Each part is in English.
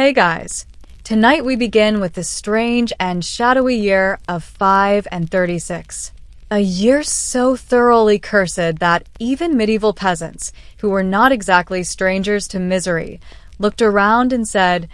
Hey guys! Tonight we begin with the strange and shadowy year of 5 and 36. A year so thoroughly cursed that even medieval peasants, who were not exactly strangers to misery, looked around and said,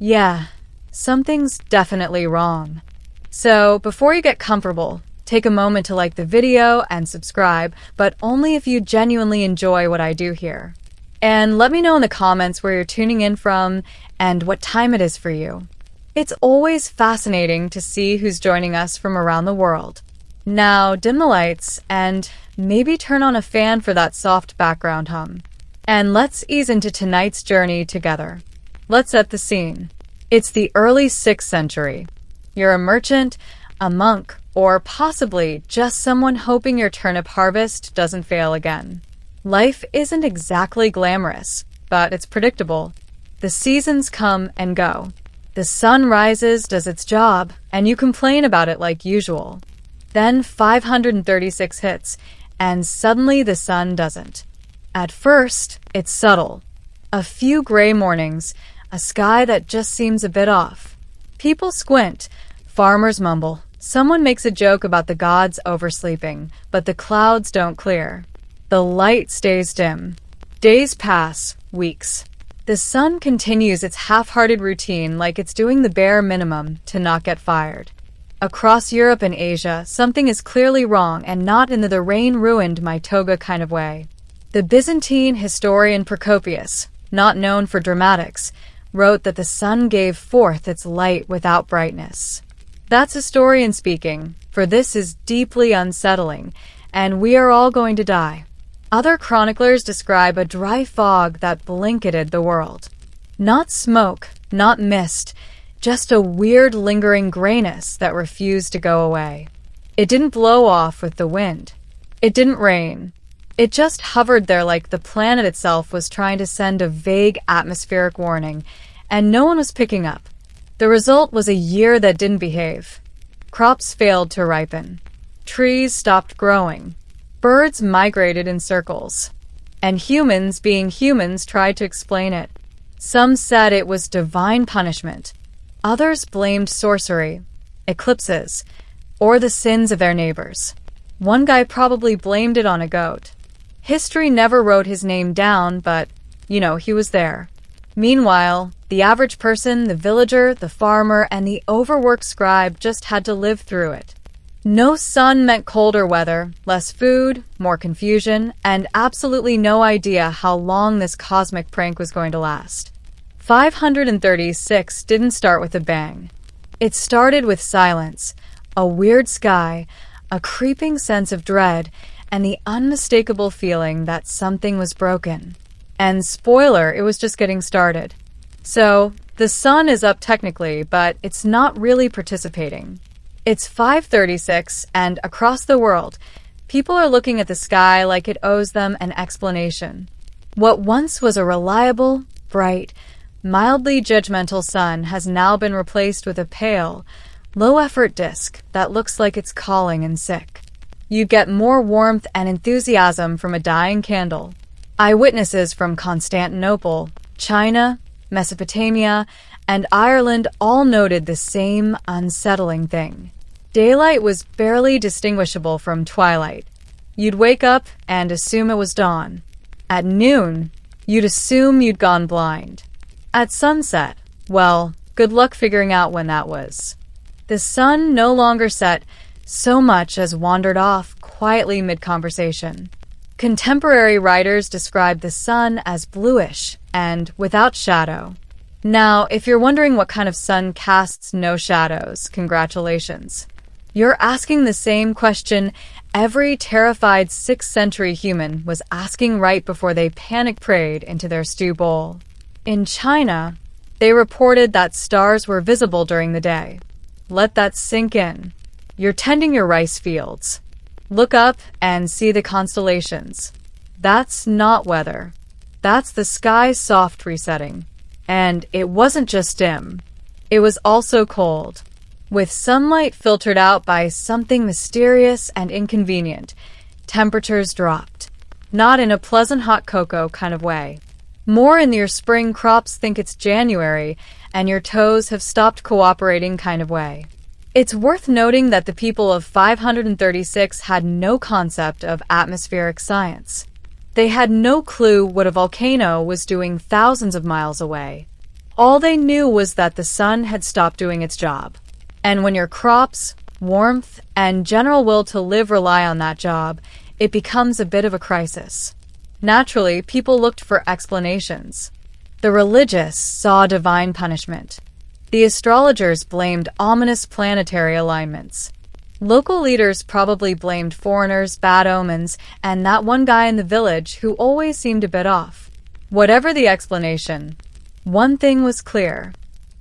yeah, something's definitely wrong. So, before you get comfortable, take a moment to like the video and subscribe, but only if you genuinely enjoy what I do here. And let me know in the comments where you're tuning in from and what time it is for you. It's always fascinating to see who's joining us from around the world. Now, dim the lights and maybe turn on a fan for that soft background hum. And let's ease into tonight's journey together. Let's set the scene. It's the early 6th century. You're a merchant, a monk, or possibly just someone hoping your turnip harvest doesn't fail again. Life isn't exactly glamorous, but it's predictable. The seasons come and go. The sun rises, does its job, and you complain about it like usual. Then 536 hits, and suddenly the sun doesn't. At first, it's subtle. A few gray mornings, a sky that just seems a bit off. People squint, farmers mumble. Someone makes a joke about the gods oversleeping, but the clouds don't clear. The light stays dim. Days pass, weeks. The sun continues its half-hearted routine like it's doing the bare minimum to not get fired. Across Europe and Asia, something is clearly wrong and not in the rain ruined my toga kind of way. The Byzantine historian Procopius, not known for dramatics, wrote that the sun gave forth its light without brightness. That's historian speaking, for this is deeply unsettling, and we are all going to die. Other chroniclers describe a dry fog that blanketed the world. Not smoke, not mist, just a weird lingering grayness that refused to go away. It didn't blow off with the wind. It didn't rain. It just hovered there like the planet itself was trying to send a vague atmospheric warning, and no one was picking up. The result was a year that didn't behave. Crops failed to ripen. Trees stopped growing. Birds migrated in circles. And humans, being humans, tried to explain it. Some said it was divine punishment. Others blamed sorcery, eclipses, or the sins of their neighbors. One guy probably blamed it on a goat. History never wrote his name down, but, he was there. Meanwhile, the average person, the villager, the farmer, and the overworked scribe just had to live through it. No sun meant colder weather, less food, more confusion, and absolutely no idea how long this cosmic prank was going to last. 536 didn't start with a bang. It started with silence, a weird sky, a creeping sense of dread, and the unmistakable feeling that something was broken. And spoiler, it was just getting started. So, the sun is up technically, but it's not really participating. It's 5:36, and across the world, people are looking at the sky like it owes them an explanation. What once was a reliable, bright, mildly judgmental sun has now been replaced with a pale, low-effort disk that looks like it's calling in sick. You get more warmth and enthusiasm from a dying candle. Eyewitnesses from Constantinople, China, Mesopotamia, and Ireland all noted the same unsettling thing. Daylight was barely distinguishable from twilight. You'd wake up and assume it was dawn. At noon, you'd assume you'd gone blind. At sunset, well, good luck figuring out when that was. The sun no longer set so much as wandered off quietly mid-conversation. Contemporary writers describe the sun as bluish and without shadow. Now, if you're wondering what kind of sun casts no shadows, congratulations. You're asking the same question every terrified 6th century human was asking right before they panic-prayed into their stew bowl. In China, they reported that stars were visible during the day. Let that sink in. You're tending your rice fields. Look up and see the constellations. That's not weather. That's the sky's soft resetting. And it wasn't just dim. It was also cold. With sunlight filtered out by something mysterious and inconvenient, temperatures dropped. Not in a pleasant hot cocoa kind of way. More in your spring crops think it's January, and your toes have stopped cooperating kind of way. It's worth noting that the people of 536 had no concept of atmospheric science. They had no clue what a volcano was doing thousands of miles away. All they knew was that the sun had stopped doing its job. And when your crops, warmth, and general will to live rely on that job, it becomes a bit of a crisis. Naturally, people looked for explanations. The religious saw divine punishment. The astrologers blamed ominous planetary alignments. Local leaders probably blamed foreigners, bad omens, and that one guy in the village who always seemed a bit off. Whatever the explanation, one thing was clear.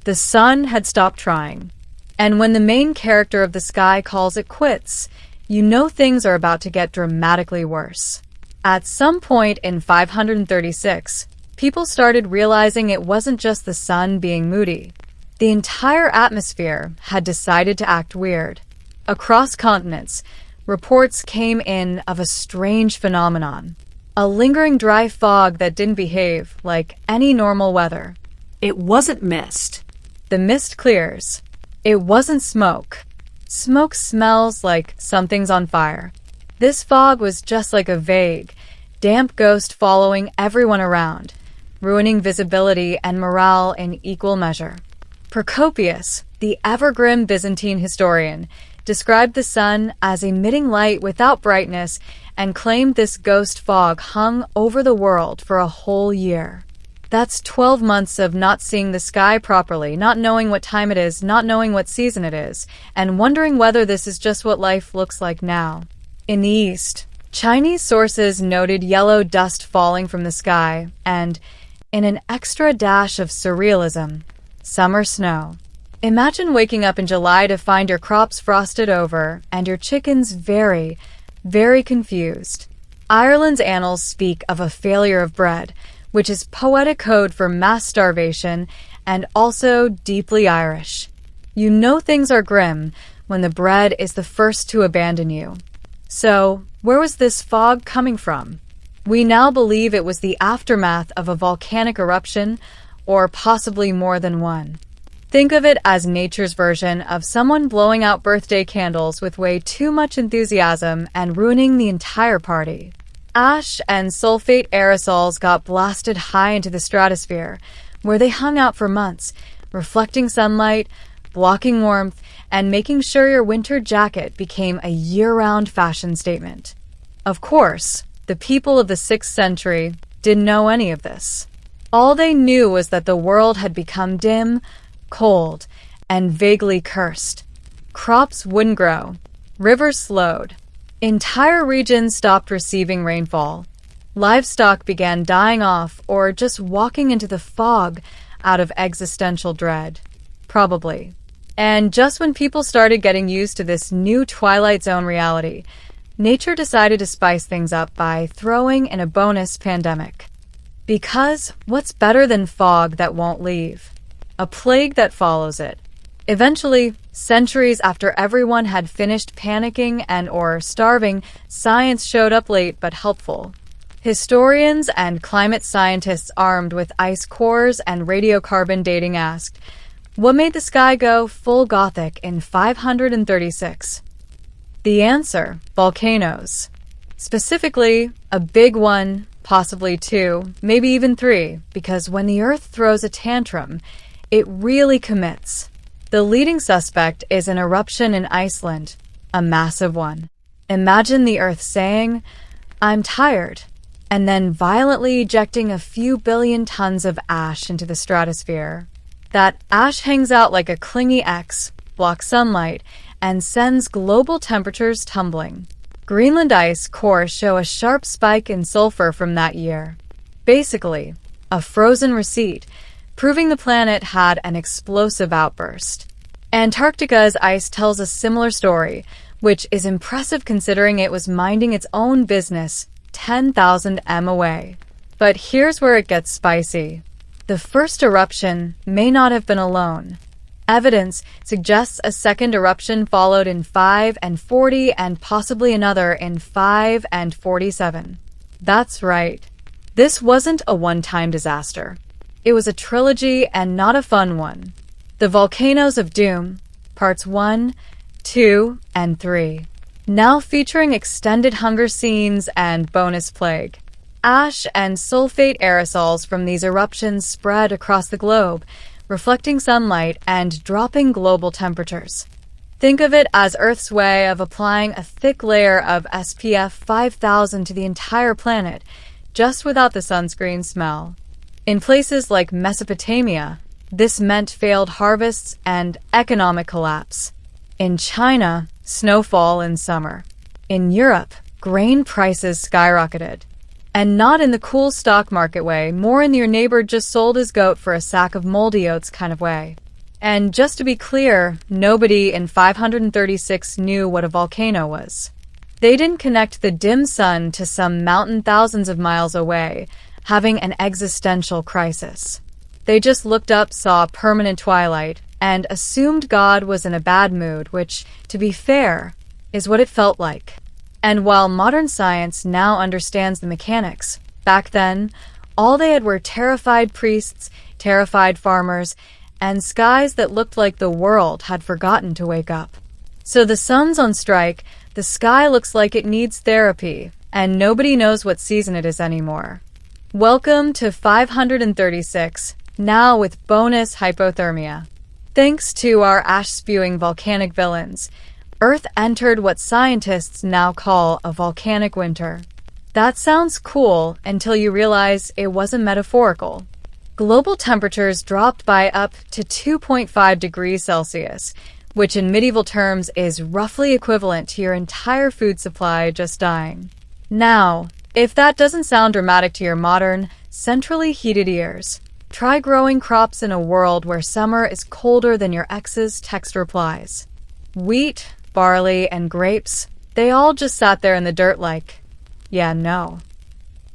The sun had stopped trying. And when the main character of the sky calls it quits, you know things are about to get dramatically worse. At some point in 536, people started realizing it wasn't just the sun being moody. The entire atmosphere had decided to act weird. Across continents, reports came in of a strange phenomenon. A lingering dry fog that didn't behave like any normal weather. It wasn't mist. The mist clears. It wasn't smoke. Smoke smells like something's on fire. This fog was just like a vague, damp ghost following everyone around, ruining visibility and morale in equal measure. Procopius, the ever-grim Byzantine historian, described the sun as emitting light without brightness and claimed this ghost fog hung over the world for a whole year. That's 12 months of not seeing the sky properly, not knowing what time it is, not knowing what season it is, and wondering whether this is just what life looks like now. In the East, Chinese sources noted yellow dust falling from the sky and, in an extra dash of surrealism, summer snow. Imagine waking up in July to find your crops frosted over and your chickens very, very confused. Ireland's annals speak of a failure of bread, which is poetic code for mass starvation and also deeply Irish. You know things are grim when the bread is the first to abandon you. So, where was this fog coming from? We now believe it was the aftermath of a volcanic eruption, or possibly more than one. Think of it as nature's version of someone blowing out birthday candles with way too much enthusiasm and ruining the entire party. Ash and sulfate aerosols got blasted high into the stratosphere, where they hung out for months, reflecting sunlight, blocking warmth, and making sure your winter jacket became a year-round fashion statement. Of course, the people of the 6th century didn't know any of this. All they knew was that the world had become dim, cold, and vaguely cursed. Crops wouldn't grow. Rivers slowed. Entire regions stopped receiving rainfall. Livestock began dying off or just walking into the fog out of existential dread. Probably. And just when people started getting used to this new Twilight Zone reality, nature decided to spice things up by throwing in a bonus pandemic. Because what's better than fog that won't leave? A plague that follows it. Eventually, centuries after everyone had finished panicking and or starving, science showed up late but helpful. Historians and climate scientists armed with ice cores and radiocarbon dating asked, what made the sky go full Gothic in 536? The answer, volcanoes. Specifically, a big one, possibly 2, maybe even 3, because when the Earth throws a tantrum, it really commits. The leading suspect is an eruption in Iceland, a massive one. Imagine the Earth saying, I'm tired, and then violently ejecting a few billion tons of ash into the stratosphere. That ash hangs out like a clingy X, blocks sunlight, and sends global temperatures tumbling. Greenland ice cores show a sharp spike in sulfur from that year. Basically, a frozen receipt, proving the planet had an explosive outburst. Antarctica's ice tells a similar story, which is impressive considering it was minding its own business 10,000 m away. But here's where it gets spicy. The first eruption may not have been alone. Evidence suggests a second eruption followed in 5 and 40 and possibly another in 5 and 47. That's right. This wasn't a one-time disaster. It was a trilogy and not a fun one. The Volcanoes of Doom, Parts 1, 2, and 3. Now featuring extended hunger scenes and bonus plague. Ash and sulfate aerosols from these eruptions spread across the globe, reflecting sunlight and dropping global temperatures. Think of it as Earth's way of applying a thick layer of SPF 5000 to the entire planet, just without the sunscreen smell. In places like Mesopotamia, this meant failed harvests and economic collapse. In China, snowfall in summer. In Europe, grain prices skyrocketed. And not in the cool stock market way, more in your neighbor just sold his goat for a sack of moldy oats kind of way. And just to be clear, nobody in 536 knew what a volcano was. They didn't connect the dim sun to some mountain thousands of miles away, having an existential crisis. They just looked up, saw permanent twilight, and assumed God was in a bad mood, which, to be fair, is what it felt like. And while modern science now understands the mechanics, back then, all they had were terrified priests, terrified farmers, and skies that looked like the world had forgotten to wake up. So the sun's on strike, the sky looks like it needs therapy, and nobody knows what season it is anymore. Welcome to 536, now with bonus hypothermia. Thanks to our ash-spewing volcanic villains, Earth entered what scientists now call a volcanic winter. That sounds cool until you realize it wasn't metaphorical. Global temperatures dropped by up to 2.5 degrees Celsius, which in medieval terms is roughly equivalent to your entire food supply just dying. Now, if that doesn't sound dramatic to your modern, centrally heated ears, try growing crops in a world where summer is colder than your ex's text replies. Wheat, barley, and grapes, they all just sat there in the dirt like, yeah, no.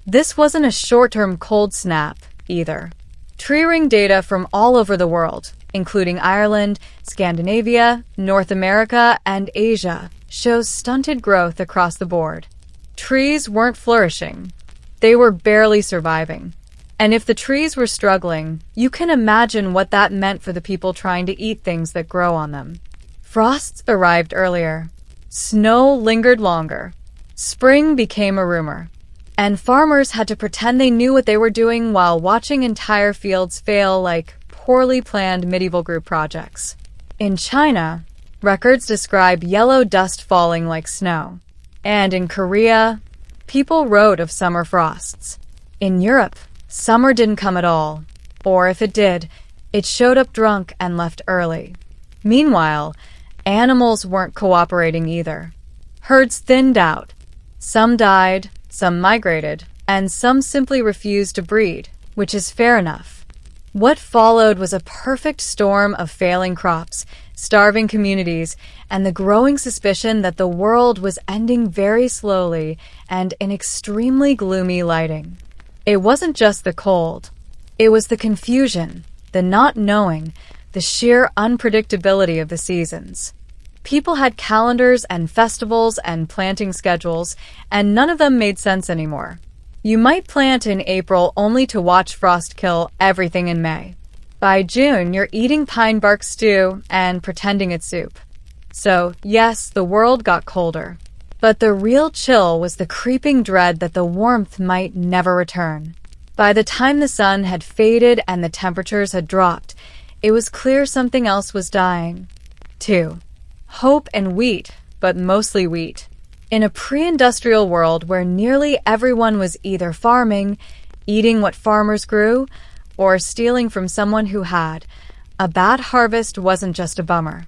This wasn't a short-term cold snap, either. Tree ring data from all over the world, including Ireland, Scandinavia, North America, and Asia, shows stunted growth across the board. Trees weren't flourishing. They were barely surviving. And if the trees were struggling, you can imagine what that meant for the people trying to eat things that grow on them. Frosts arrived earlier. Snow lingered longer. Spring became a rumor. And farmers had to pretend they knew what they were doing while watching entire fields fail like poorly planned medieval group projects. In China, records describe yellow dust falling like snow. And in Korea, people wrote of summer frosts. In Europe, summer didn't come at all. Or if it did, it showed up drunk and left early. Meanwhile, animals weren't cooperating either. Herds thinned out. Some died, some migrated, and some simply refused to breed, which is fair enough. What followed was a perfect storm of failing crops, starving communities, and the growing suspicion that the world was ending very slowly and in extremely gloomy lighting. It wasn't just the cold. It was the confusion, the not knowing, the sheer unpredictability of the seasons. People had calendars and festivals and planting schedules, and none of them made sense anymore. You might plant in April only to watch frost kill everything in May. By June, you're eating pine bark stew and pretending it's soup. So, yes, the world got colder. But the real chill was the creeping dread that the warmth might never return. By the time the sun had faded and the temperatures had dropped, it was clear something else was dying. 2. Hope and wheat, but mostly wheat. In a pre-industrial world where nearly everyone was either farming, eating what farmers grew, or stealing from someone who had, a bad harvest wasn't just a bummer.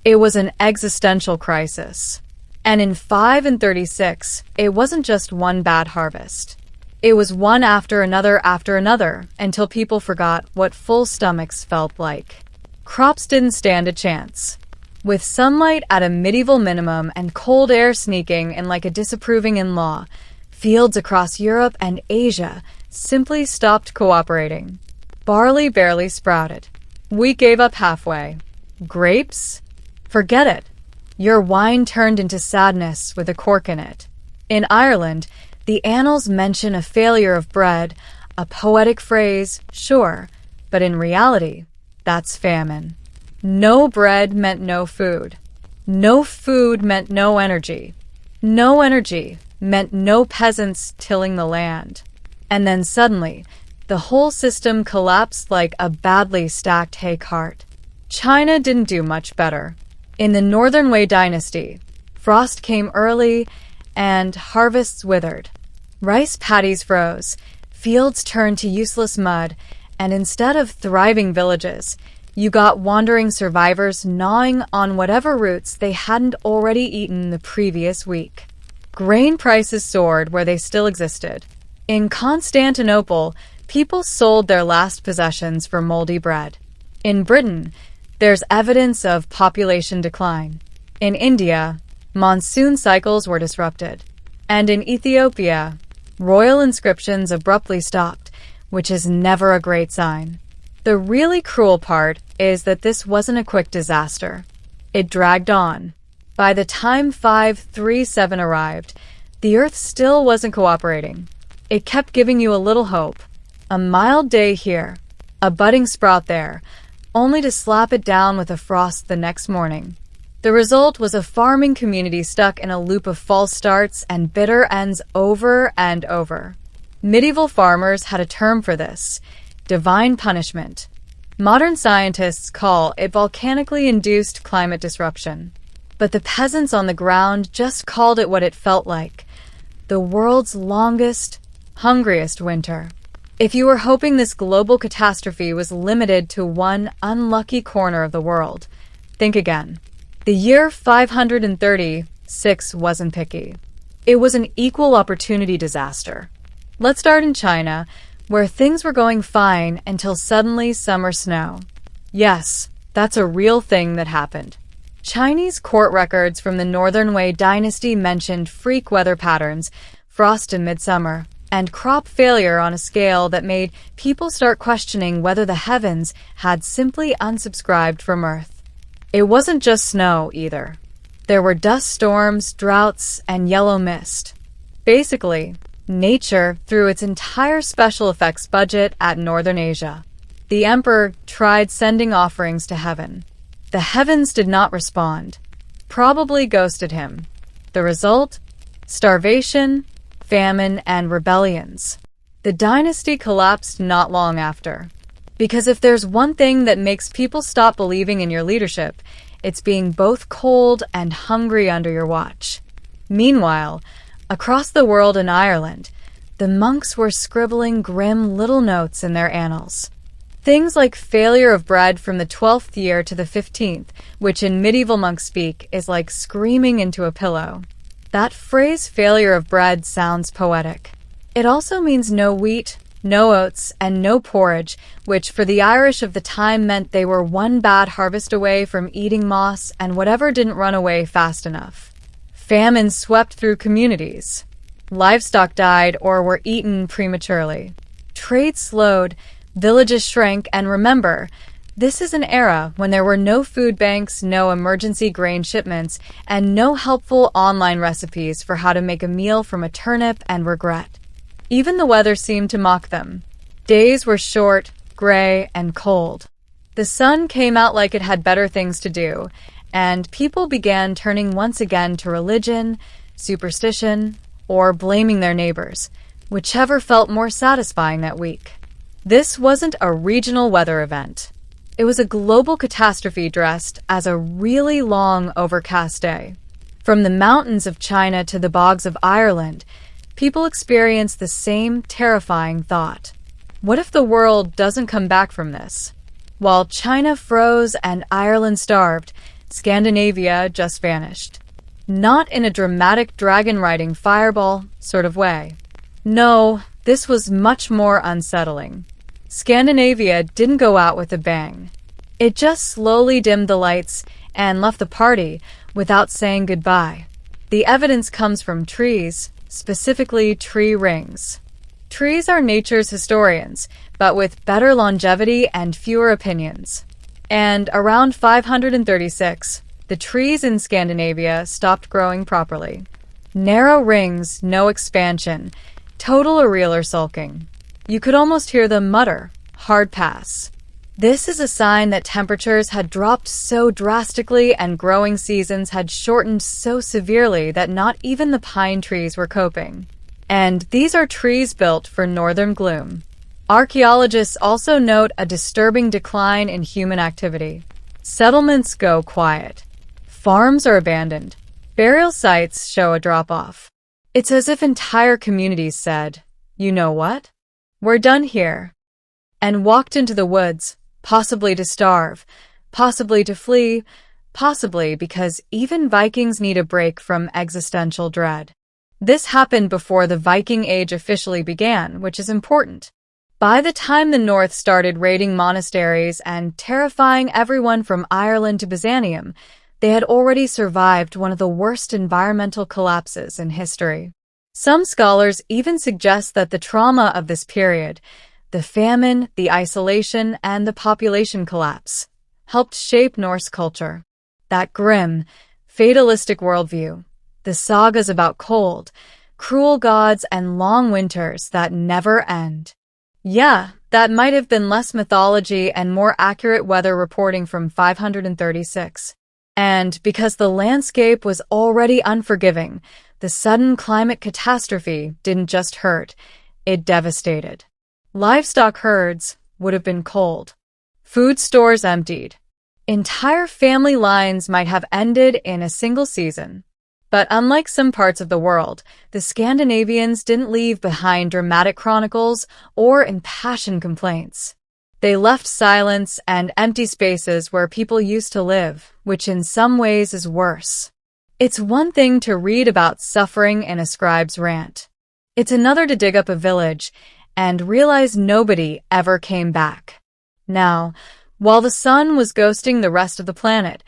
It was an existential crisis. And in 536, it wasn't just one bad harvest. It was one after another, until people forgot what full stomachs felt like. Crops didn't stand a chance. With sunlight at a medieval minimum and cold air sneaking in like a disapproving in-law, fields across Europe and Asia simply stopped cooperating. Barley barely sprouted. Wheat gave up halfway. Grapes? Forget it. Your wine turned into sadness with a cork in it. In Ireland, The annals mention a failure of bread, a poetic phrase, sure, but in reality, that's famine. No bread meant no food. No food meant no energy. No energy meant no peasants tilling the land. And then suddenly, the whole system collapsed like a badly stacked hay cart. China didn't do much better. In the Northern Wei dynasty, frost came early and harvests withered. Rice paddies froze, fields turned to useless mud, and instead of thriving villages, you got wandering survivors gnawing on whatever roots they hadn't already eaten the previous week. Grain prices soared where they still existed. In Constantinople, people sold their last possessions for moldy bread. In Britain, there's evidence of population decline. In India, monsoon cycles were disrupted. And in Ethiopia, royal inscriptions abruptly stopped, which is never a great sign. The really cruel part is that this wasn't a quick disaster. It dragged on. By the time 537 arrived, the Earth still wasn't cooperating. It kept giving you a little hope. A mild day here, a budding sprout there, only to slap it down with a frost the next morning. The result was a farming community stuck in a loop of false starts and bitter ends over and over. Medieval farmers had a term for this: divine punishment. Modern scientists call it volcanically induced climate disruption. But the peasants on the ground just called it what it felt like: the world's longest, hungriest winter. If you were hoping this global catastrophe was limited to one unlucky corner of the world, think again. The year 536 wasn't picky. It was an equal opportunity disaster. Let's start in China, where things were going fine until suddenly summer snow. Yes, that's a real thing that happened. Chinese court records from the Northern Wei dynasty mentioned freak weather patterns, frost in midsummer, and crop failure on a scale that made people start questioning whether the heavens had simply unsubscribed from Earth. It wasn't just snow, either. There were dust storms, droughts, and yellow mist. Basically, nature threw its entire special effects budget at Northern Asia. The emperor tried sending offerings to heaven. The heavens did not respond, probably ghosted him. The result? Starvation, famine, and rebellions. The dynasty collapsed not long after. Because if there's one thing that makes people stop believing in your leadership, it's being both cold and hungry under your watch. Meanwhile, across the world in Ireland, the monks were scribbling grim little notes in their annals. Things like failure of bread from the 12th year to the 15th, which in medieval monk speak is like screaming into a pillow. That phrase, failure of bread, sounds poetic. It also means no wheat, no oats, and no porridge, which for the Irish of the time meant they were one bad harvest away from eating moss and whatever didn't run away fast enough. Famine swept through communities. Livestock died or were eaten prematurely. Trade slowed, villages shrank, and remember, this is an era when there were no food banks, no emergency grain shipments, and no helpful online recipes for how to make a meal from a turnip and regret. Even the weather seemed to mock them. Days were short, gray, and cold. The sun came out like it had better things to do, and people began turning once again to religion, superstition, or blaming their neighbors, whichever felt more satisfying that week. This wasn't a regional weather event. It was a global catastrophe dressed as a really long, overcast day. From the mountains of China to the bogs of Ireland, people experience the same terrifying thought. What if the world doesn't come back from this? While China froze and Ireland starved, Scandinavia just vanished. Not in a dramatic dragon-riding fireball sort of way. No, this was much more unsettling. Scandinavia didn't go out with a bang. It just slowly dimmed the lights and left the party without saying goodbye. The evidence comes from trees, specifically tree rings. Trees are nature's historians, but with better longevity and fewer opinions. And around 536, the trees in Scandinavia stopped growing properly. Narrow rings, no expansion, total irregular sulking. You could almost hear them mutter, hard pass. This is a sign that temperatures had dropped so drastically and growing seasons had shortened so severely that not even the pine trees were coping. And these are trees built for northern gloom. Archaeologists also note a disturbing decline in human activity. Settlements go quiet. Farms are abandoned. Burial sites show a drop-off. It's as if entire communities said, "You know what? We're done here," and walked into the woods, possibly to starve, possibly to flee, possibly because even Vikings need a break from existential dread. This happened before the Viking Age officially began, which is important. By the time the North started raiding monasteries and terrifying everyone from Ireland to Byzantium, they had already survived one of the worst environmental collapses in history. Some scholars even suggest that the trauma of this period, the famine, the isolation, and the population collapse, helped shape Norse culture. That grim, fatalistic worldview, the sagas about cold, cruel gods, and long winters that never end. Yeah, that might have been less mythology and more accurate weather reporting from 536. And because the landscape was already unforgiving, the sudden climate catastrophe didn't just hurt, it devastated. Livestock herds would have been cold. Food stores emptied. Entire family lines might have ended in a single season. But unlike some parts of the world, the Scandinavians didn't leave behind dramatic chronicles or impassioned complaints. They left silence and empty spaces where people used to live, which in some ways is worse. It's one thing to read about suffering in a scribe's rant. It's another to dig up a village and realize nobody ever came back. Now, while the sun was ghosting the rest of the planet,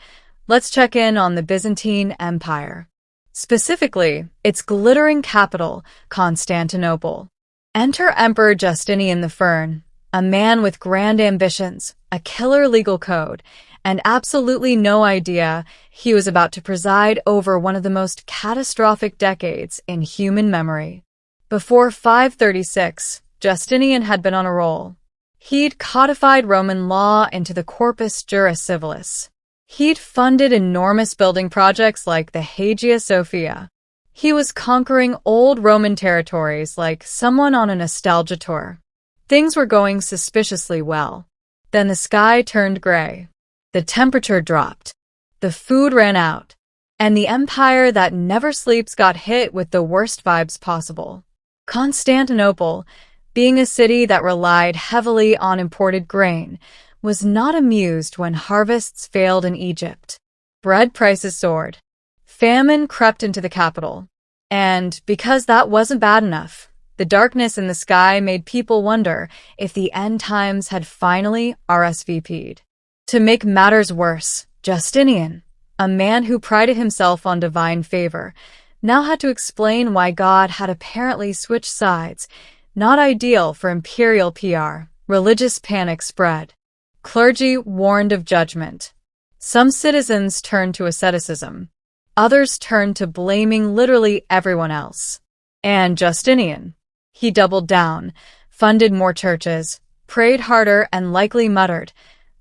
let's check in on the Byzantine Empire. Specifically, its glittering capital, Constantinople. Enter Emperor Justinian the Fern, a man with grand ambitions, a killer legal code, and absolutely no idea he was about to preside over one of the most catastrophic decades in human memory. Before 536, Justinian had been on a roll. He'd codified Roman law into the Corpus Juris Civilis. He'd funded enormous building projects like the Hagia Sophia. He was conquering old Roman territories like someone on a nostalgia tour. Things were going suspiciously well. Then the sky turned gray. The temperature dropped. The food ran out. And the empire that never sleeps got hit with the worst vibes possible. Constantinople, being a city that relied heavily on imported grain, was not amused when harvests failed in Egypt. Bread prices soared. Famine crept into the capital. And because that wasn't bad enough, the darkness in the sky made people wonder if the end times had finally RSVP'd. To make matters worse, Justinian, a man who prided himself on divine favor, now had to explain why God had apparently switched sides. Not ideal for imperial PR. Religious panic spread. Clergy warned of judgment. Some citizens turned to asceticism. Others turned to blaming literally everyone else. And Justinian. He doubled down, funded more churches, prayed harder, and likely muttered,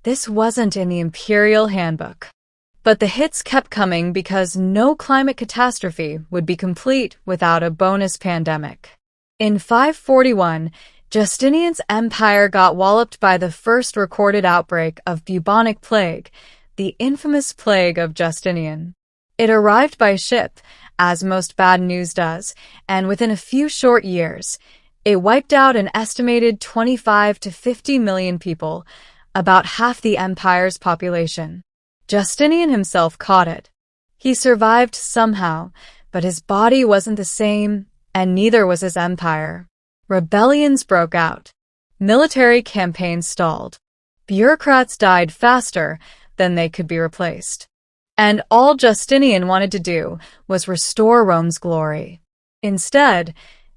"This wasn't in the imperial handbook." But the hits kept coming because no climate catastrophe would be complete without a bonus pandemic. In 541, Justinian's empire got walloped by the first recorded outbreak of bubonic plague, the infamous plague of Justinian. It arrived by ship, as most bad news does, and within a few short years, it wiped out an estimated 25 to 50 million people, about half the empire's population. Justinian himself caught it. He survived somehow, but his body wasn't the same, and neither was his empire. Rebellions broke out. Military campaigns stalled. Bureaucrats died faster than they could be replaced. And all Justinian wanted to do was restore Rome's glory. Instead,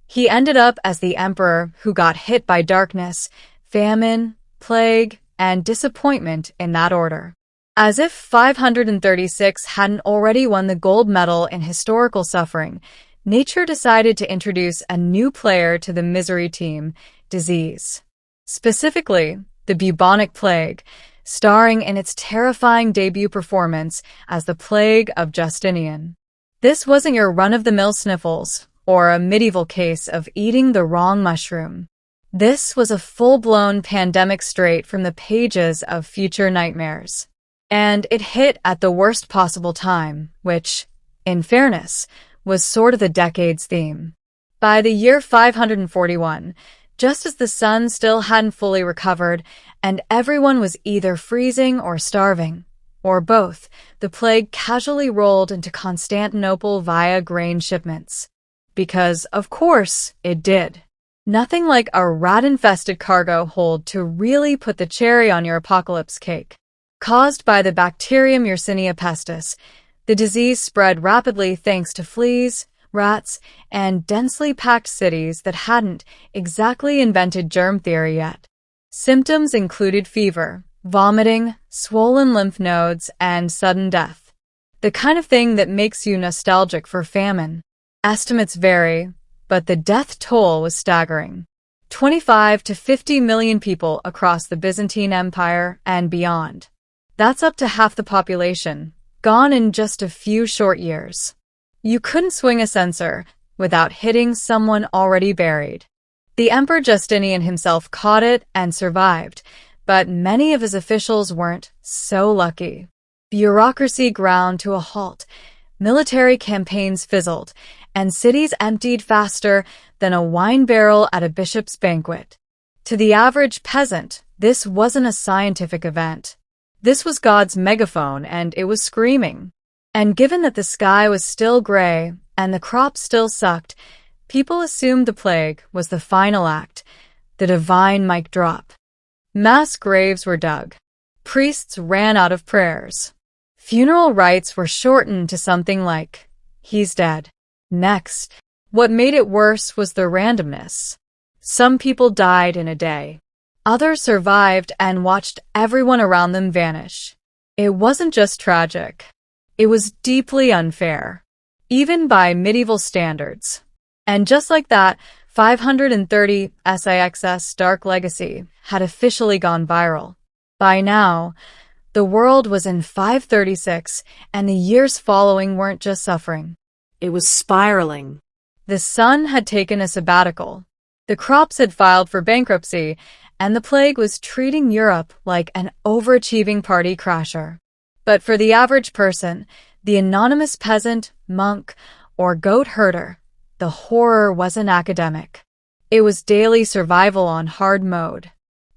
he ended up as the emperor who got hit by darkness, famine, plague, and disappointment in that order. As if 536 hadn't already won the gold medal in historical suffering, nature decided to introduce a new player to the misery team, disease. Specifically, the bubonic plague, starring in its terrifying debut performance as the Plague of Justinian. This wasn't your run-of-the-mill sniffles or a medieval case of eating the wrong mushroom. This was a full-blown pandemic straight from the pages of future nightmares. And it hit at the worst possible time, which, in fairness, was sort of the decade's theme. By the year 541, just as the sun still hadn't fully recovered and everyone was either freezing or starving, or both, the plague casually rolled into Constantinople via grain shipments. Because, of course, it did. Nothing like a rat-infested cargo hold to really put the cherry on your apocalypse cake. Caused by the bacterium Yersinia pestis, the disease spread rapidly thanks to fleas, rats, and densely packed cities that hadn't exactly invented germ theory yet. Symptoms included fever, vomiting, swollen lymph nodes, and sudden death. The kind of thing that makes you nostalgic for famine. Estimates vary, but the death toll was staggering. 25 to 50 million people across the Byzantine Empire and beyond. That's up to half the population, gone in just a few short years. You couldn't swing a censer without hitting someone already buried. The Emperor Justinian himself caught it and survived, but many of his officials weren't so lucky. Bureaucracy ground to a halt, military campaigns fizzled, and cities emptied faster than a wine barrel at a bishop's banquet. To the average peasant, this wasn't a scientific event. This was God's megaphone, and it was screaming. And given that the sky was still gray and the crops still sucked, people assumed the plague was the final act, the divine mic drop. Mass graves were dug. Priests ran out of prayers. Funeral rites were shortened to something like, "He's dead." Next. What made it worse was the randomness. Some people died in a day. Others survived and watched everyone around them vanish. It wasn't just tragic. It was deeply unfair, even by medieval standards. And just like that, 530 SIX's Dark Legacy had officially gone viral. By now, the world was in 536, and the years following weren't just suffering. It was spiraling. The sun had taken a sabbatical. The crops had filed for bankruptcy, and the plague was treating Europe like an overachieving party crasher. But for the average person, the anonymous peasant, monk, or goat herder, the horror wasn't academic. It was daily survival on hard mode.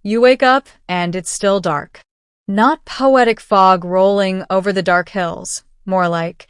You wake up, and it's still dark. Not poetic fog rolling over the dark hills, more like,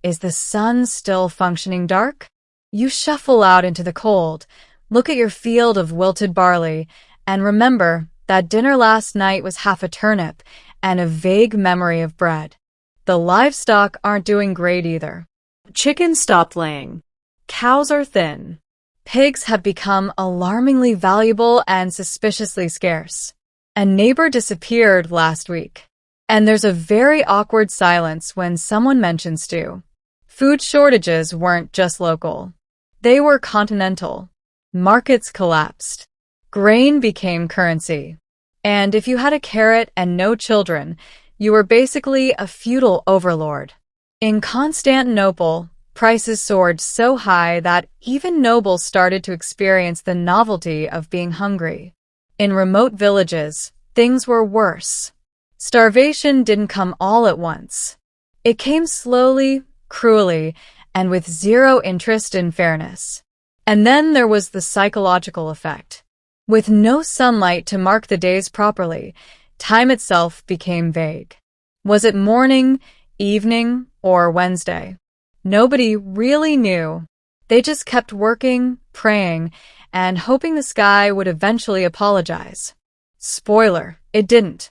is the sun still functioning dark? You shuffle out into the cold, look at your field of wilted barley, and remember that dinner last night was half a turnip and a vague memory of bread. The livestock aren't doing great either. Chickens stopped laying. Cows are thin. Pigs have become alarmingly valuable and suspiciously scarce. A neighbor disappeared last week. And there's a very awkward silence when someone mentions stew. Food shortages weren't just local. They were continental. Markets collapsed. Grain became currency. And if you had a carrot and no children, you were basically a feudal overlord. In Constantinople, prices soared so high that even nobles started to experience the novelty of being hungry. In remote villages, things were worse. Starvation didn't come all at once. It came slowly, cruelly, and with zero interest in fairness. And then there was the psychological effect. With no sunlight to mark the days properly, time itself became vague. Was it morning, evening, or Wednesday? Nobody really knew. They just kept working, praying, and hoping the sky would eventually apologize. Spoiler, it didn't.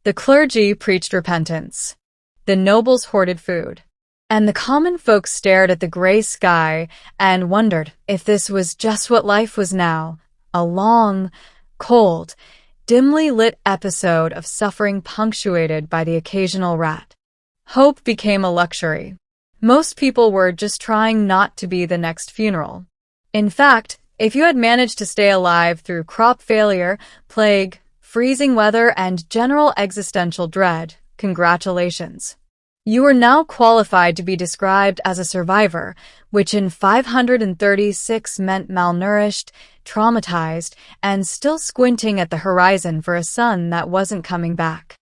The clergy preached repentance. The nobles hoarded food. And the common folk stared at the gray sky and wondered if this was just what life was now. A long, cold, dimly lit episode of suffering punctuated by the occasional rat. Hope became a luxury. Most people were just trying not to be the next funeral. In fact, if you had managed to stay alive through crop failure, plague, freezing weather, and general existential dread, congratulations. You are now qualified to be described as a survivor, which in 536 meant malnourished, traumatized, and still squinting at the horizon for a sun that wasn't coming back.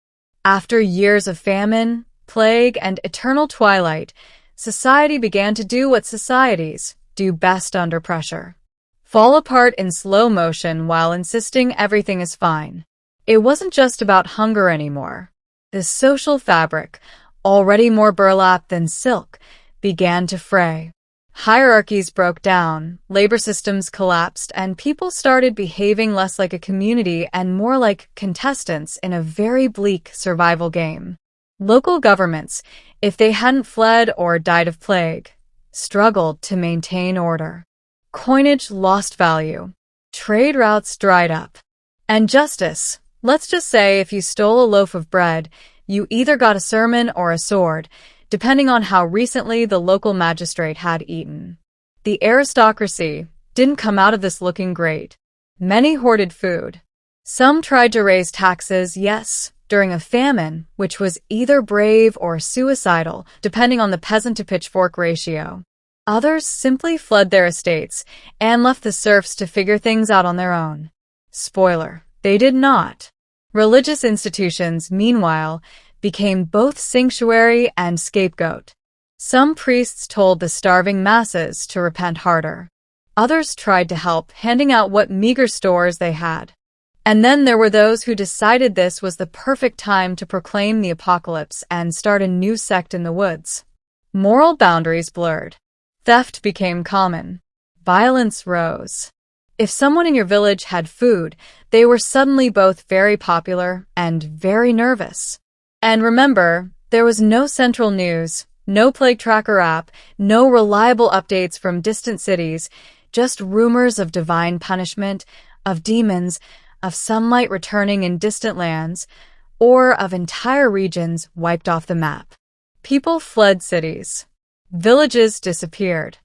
After years of famine, plague, and eternal twilight, society began to do what societies do best under pressure. Fall apart in slow motion while insisting everything is fine. It wasn't just about hunger anymore. The social fabric, already more burlap than silk, began to fray. Hierarchies broke down, labor systems collapsed, and people started behaving less like a community and more like contestants in a very bleak survival game. Local governments, if they hadn't fled or died of plague, struggled to maintain order. Coinage lost value. Trade routes dried up. And justice, let's just say if you stole a loaf of bread, you either got a sermon or a sword, depending on how recently the local magistrate had eaten. The aristocracy didn't come out of this looking great. Many hoarded food. Some tried to raise taxes, yes, during a famine, which was either brave or suicidal, depending on the peasant-to-pitchfork ratio. Others simply fled their estates and left the serfs to figure things out on their own. Spoiler, they did not. Religious institutions, meanwhile, became both sanctuary and scapegoat. Some priests told the starving masses to repent harder. Others tried to help, handing out what meager stores they had. And then there were those who decided this was the perfect time to proclaim the apocalypse and start a new sect in the woods. Moral boundaries blurred. Theft became common. Violence rose. If someone in your village had food, they were suddenly both very popular and very nervous. And remember, there was no central news, no plague tracker app, no reliable updates from distant cities, just rumors of divine punishment, of demons, of sunlight returning in distant lands, or of entire regions wiped off the map. People fled cities. Villages disappeared.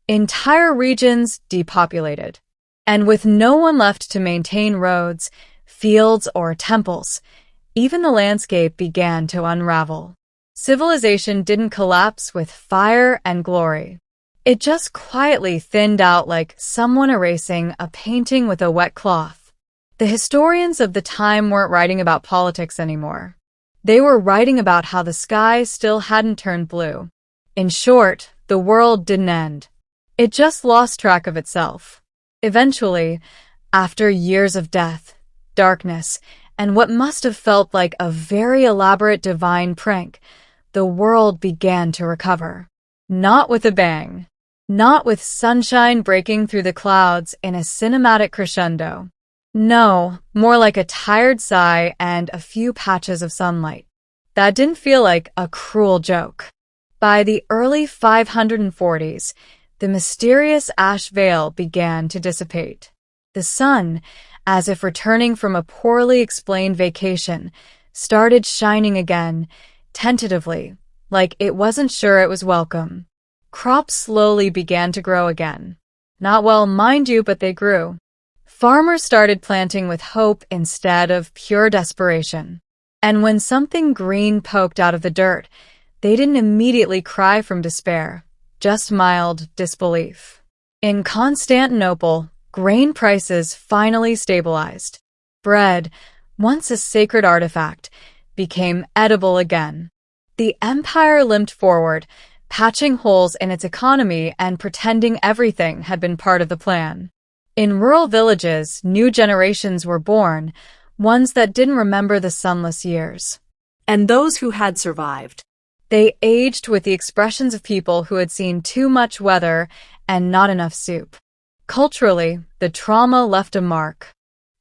Entire regions depopulated. And with no one left to maintain roads, fields, or temples, even the landscape began to unravel. Civilization didn't collapse with fire and glory. It just quietly thinned out like someone erasing a painting with a wet cloth. The historians of the time weren't writing about politics anymore. They were writing about how the sky still hadn't turned blue. In short, the world didn't end. It just lost track of itself. Eventually, after years of death, darkness, and what must have felt like a very elaborate divine prank, the world began to recover. Not with a bang. Not with sunshine breaking through the clouds in a cinematic crescendo. No, more like a tired sigh and a few patches of sunlight. That didn't feel like a cruel joke. By the early 540s, the mysterious ash veil began to dissipate. The sun, as if returning from a poorly explained vacation, started shining again, tentatively, like it wasn't sure it was welcome. Crops slowly began to grow again. Not well, mind you, but they grew. Farmers started planting with hope instead of pure desperation. And when something green poked out of the dirt, they didn't immediately cry from despair, just mild disbelief. In Constantinople, grain prices finally stabilized. Bread, once a sacred artifact, became edible again. The empire limped forward, patching holes in its economy and pretending everything had been part of the plan. In rural villages, new generations were born, ones that didn't remember the sunless years. And those who had survived. They aged with the expressions of people who had seen too much weather and not enough soup. Culturally, the trauma left a mark.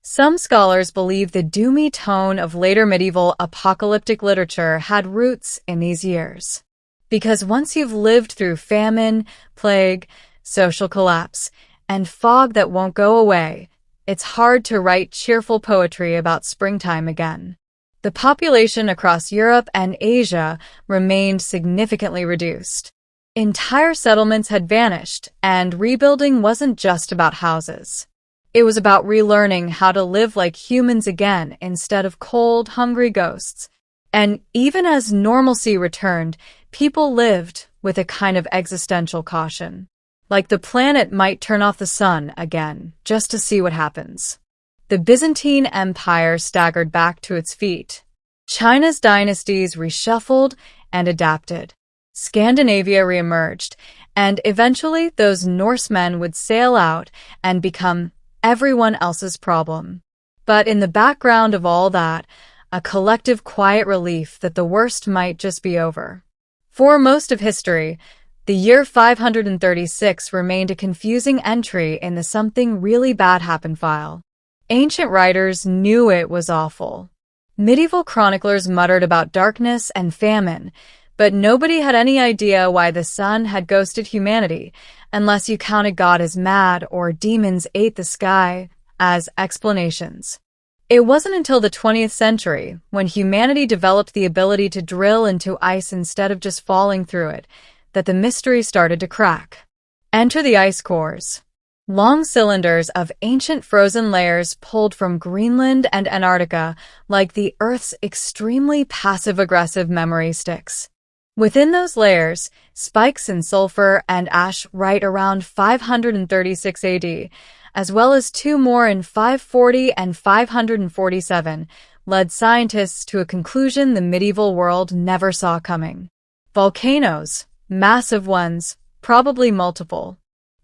Some scholars believe the doomy tone of later medieval apocalyptic literature had roots in these years. Because once you've lived through famine, plague, social collapse, and fog that won't go away, it's hard to write cheerful poetry about springtime again. The population across Europe and Asia remained significantly reduced. Entire settlements had vanished, and rebuilding wasn't just about houses. It was about relearning how to live like humans again instead of cold, hungry ghosts. And even as normalcy returned, people lived with a kind of existential caution. Like the planet might turn off the sun again, just to see what happens. The Byzantine Empire staggered back to its feet. China's dynasties reshuffled and adapted. Scandinavia reemerged, and eventually those Norsemen would sail out and become everyone else's problem. But in the background of all that, a collective quiet relief that the worst might just be over. For most of history, the year 536 remained a confusing entry in the something really bad happened file. Ancient writers knew it was awful. Medieval chroniclers muttered about darkness and famine, but nobody had any idea why the sun had ghosted humanity, unless you counted God as mad or demons ate the sky as explanations. It wasn't until the 20th century, when humanity developed the ability to drill into ice instead of just falling through it, that the mystery started to crack. Enter the ice cores. Long cylinders of ancient frozen layers pulled from Greenland and Antarctica like the Earth's extremely passive-aggressive memory sticks. Within those layers, spikes in sulfur and ash right around 536 AD, as well as two more in 540 and 547, led scientists to a conclusion the medieval world never saw coming. Volcanoes, massive ones, probably multiple.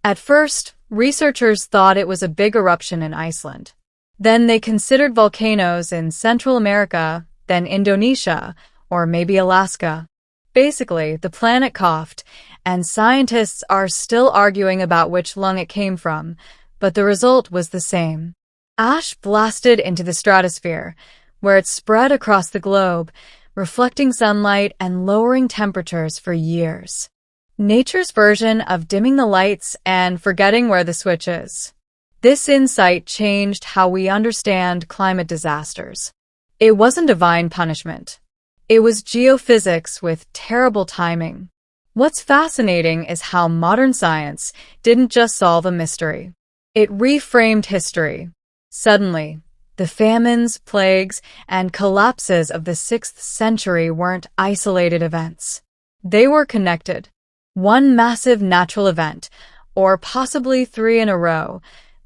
At first, researchers thought it was a big eruption in Iceland. Then they considered volcanoes in Central America, then Indonesia, or maybe Alaska. Basically, the planet coughed, and scientists are still arguing about which lung it came from, but the result was the same. Ash blasted into the stratosphere, where it spread across the globe, reflecting sunlight and lowering temperatures for years. Nature's version of dimming the lights and forgetting where the switch is. This insight changed how we understand climate disasters. It wasn't divine punishment. It was geophysics with terrible timing. What's fascinating is how modern science didn't just solve a mystery. It reframed history. Suddenly, the famines, plagues, and collapses of the 6th century weren't isolated events. They were connected. One massive natural event, or possibly 3 in a row,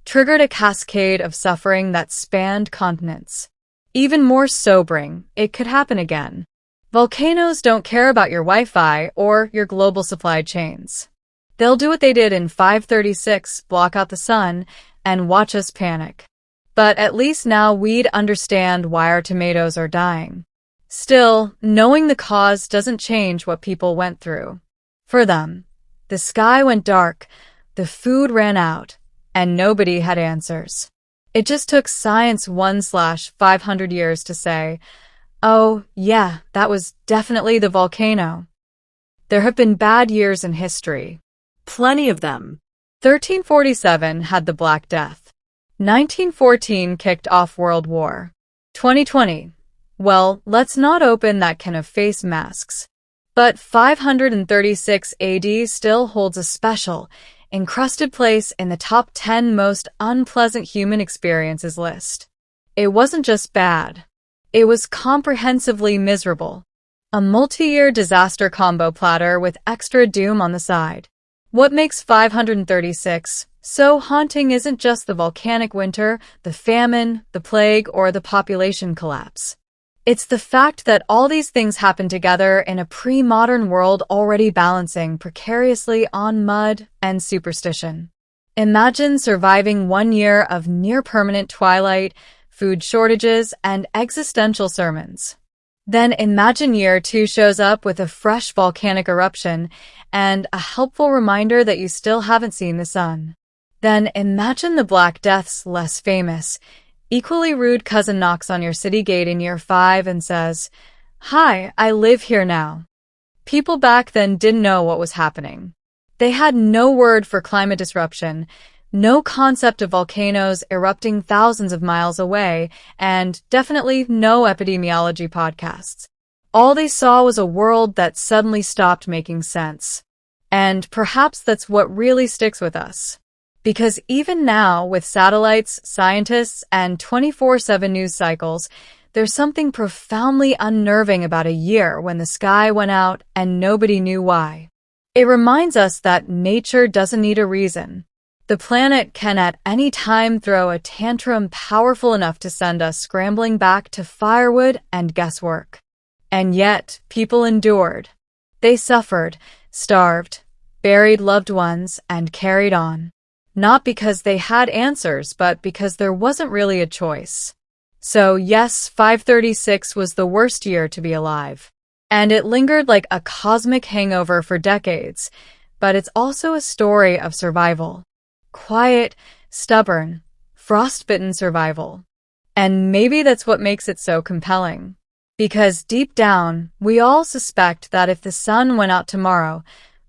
triggered a cascade of suffering that spanned continents. Even more sobering, it could happen again. Volcanoes don't care about your Wi-Fi or your global supply chains. They'll do what they did in 536, block out the sun, and watch us panic. But at least now we'd understand why our tomatoes are dying. Still, knowing the cause doesn't change what people went through. For them, the sky went dark, the food ran out, and nobody had answers. It just took science 1/500 years to say, oh, yeah, that was definitely the volcano. There have been bad years in history. Plenty of them. 1347 had the Black Death. 1914 kicked off World War. 2020. Well, let's not open that can of face masks. But 536 AD still holds a special, encrusted place in the top 10 most unpleasant human experiences list. It wasn't just bad. It was comprehensively miserable. A multi-year disaster combo platter with extra doom on the side. What makes 536 so haunting isn't just the volcanic winter, the famine, the plague, or the population collapse. It's the fact that all these things happen together in a pre-modern world already balancing precariously on mud and superstition. Imagine surviving 1 year of near-permanent twilight, food shortages, and existential sermons. Then imagine year 2 shows up with a fresh volcanic eruption and a helpful reminder that you still haven't seen the sun. Then imagine the Black Death's less famous, equally rude cousin knocks on your city gate in year 5 and says, "Hi, I live here now." People back then didn't know what was happening. They had no word for climate disruption, no concept of volcanoes erupting thousands of miles away, and definitely no epidemiology podcasts. All they saw was a world that suddenly stopped making sense. And perhaps that's what really sticks with us. Because even now, with satellites, scientists, and 24/7 news cycles, there's something profoundly unnerving about a year when the sky went out and nobody knew why. It reminds us that nature doesn't need a reason. The planet can at any time throw a tantrum powerful enough to send us scrambling back to firewood and guesswork. And yet, people endured. They suffered, starved, buried loved ones, and carried on. Not because they had answers, but because there wasn't really a choice. So yes, 536 was the worst year to be alive. And it lingered like a cosmic hangover for decades, but it's also a story of survival. Quiet, stubborn, frostbitten survival. And maybe that's what makes it so compelling. Because deep down, we all suspect that if the sun went out tomorrow,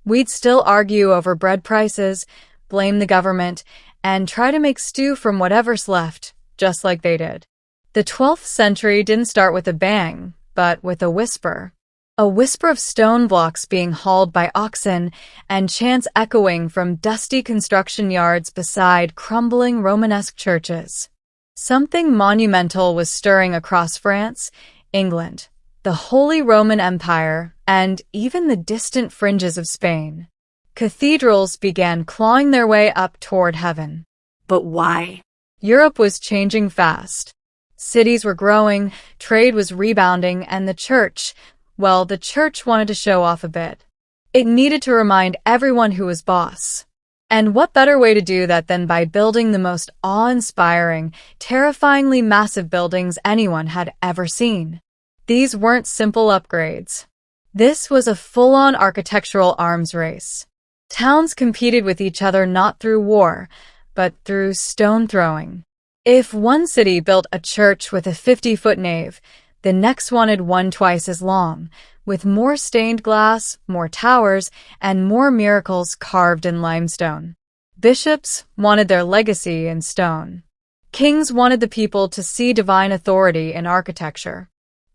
we'd still argue over bread prices, blame the government, and try to make stew from whatever's left, just like they did. The 12th century didn't start with a bang, but with a whisper. A whisper of stone blocks being hauled by oxen and chants echoing from dusty construction yards beside crumbling Romanesque churches. Something monumental was stirring across France, England, the Holy Roman Empire, and even the distant fringes of Spain. Cathedrals began clawing their way up toward heaven. But why? Europe was changing fast. Cities were growing, trade was rebounding, and the church wanted to show off a bit. It needed to remind everyone who was boss. And what better way to do that than by building the most awe-inspiring, terrifyingly massive buildings anyone had ever seen. These weren't simple upgrades. This was a full-on architectural arms race. Towns competed with each other not through war, but through stone throwing. If one city built a church with a 50-foot nave, the next wanted one twice as long, with more stained glass, more towers, and more miracles carved in limestone. Bishops wanted their legacy in stone. Kings wanted the people to see divine authority in architecture.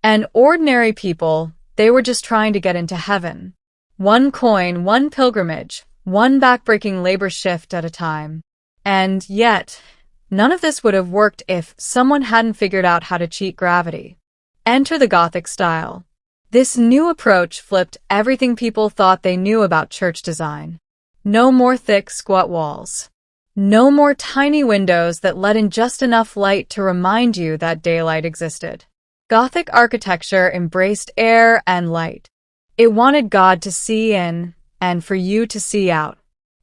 And ordinary people, they were just trying to get into heaven. One coin, one pilgrimage, one backbreaking labor shift at a time. And yet, none of this would have worked if someone hadn't figured out how to cheat gravity. Enter the Gothic style. This new approach flipped everything people thought they knew about church design. No more thick, squat walls. No more tiny windows that let in just enough light to remind you that daylight existed. Gothic architecture embraced air and light. It wanted God to see in and for you to see out.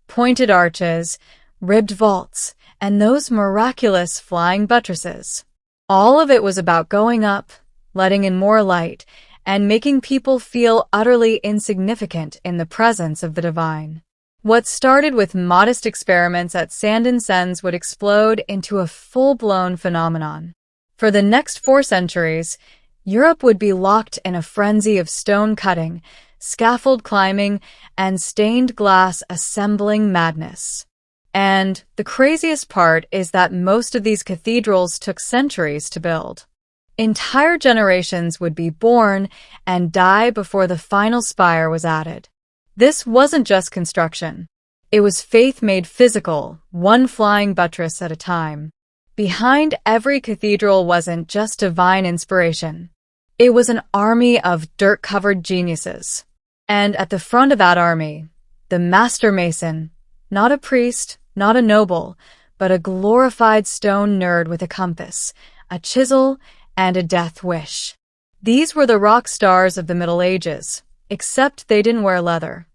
Pointed arches, ribbed vaults, and those miraculous flying buttresses. All of it was about going up, letting in more light, and making people feel utterly insignificant in the presence of the divine. What started with modest experiments at Saint-Denis would explode into a full-blown phenomenon. For the next 4 centuries, Europe would be locked in a frenzy of stone cutting, scaffold climbing, and stained glass assembling madness. And the craziest part is that most of these cathedrals took centuries to build. Entire generations would be born and die before the final spire was added. This wasn't just construction. It was faith made physical, one flying buttress at a time. Behind every cathedral wasn't just divine inspiration. It was an army of dirt-covered geniuses. And at the front of that army, the master mason, not a priest, not a noble, but a glorified stone nerd with a compass, a chisel, and a death wish. These were the rock stars of the Middle Ages, except they didn't wear leather.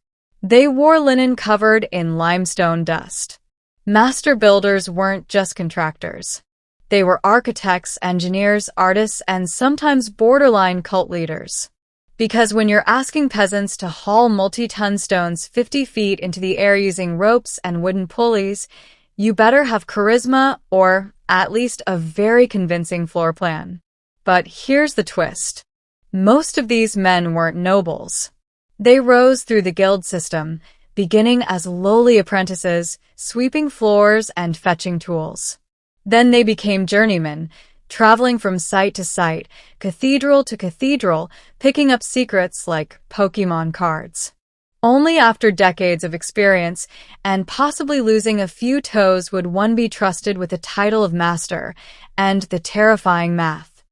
They wore linen covered in limestone dust. Master builders weren't just contractors. They were architects, engineers, artists, and sometimes borderline cult leaders. Because when you're asking peasants to haul multi-ton stones 50 feet into the air using ropes and wooden pulleys, you better have charisma or at least a very convincing floor plan. But here's the twist. Most of these men weren't nobles. They rose through the guild system, beginning as lowly apprentices, sweeping floors and fetching tools. Then they became journeymen, traveling from site to site, cathedral to cathedral, picking up secrets like Pokemon cards. Only after decades of experience and possibly losing a few toes would one be trusted with the title of master and the terrifying math.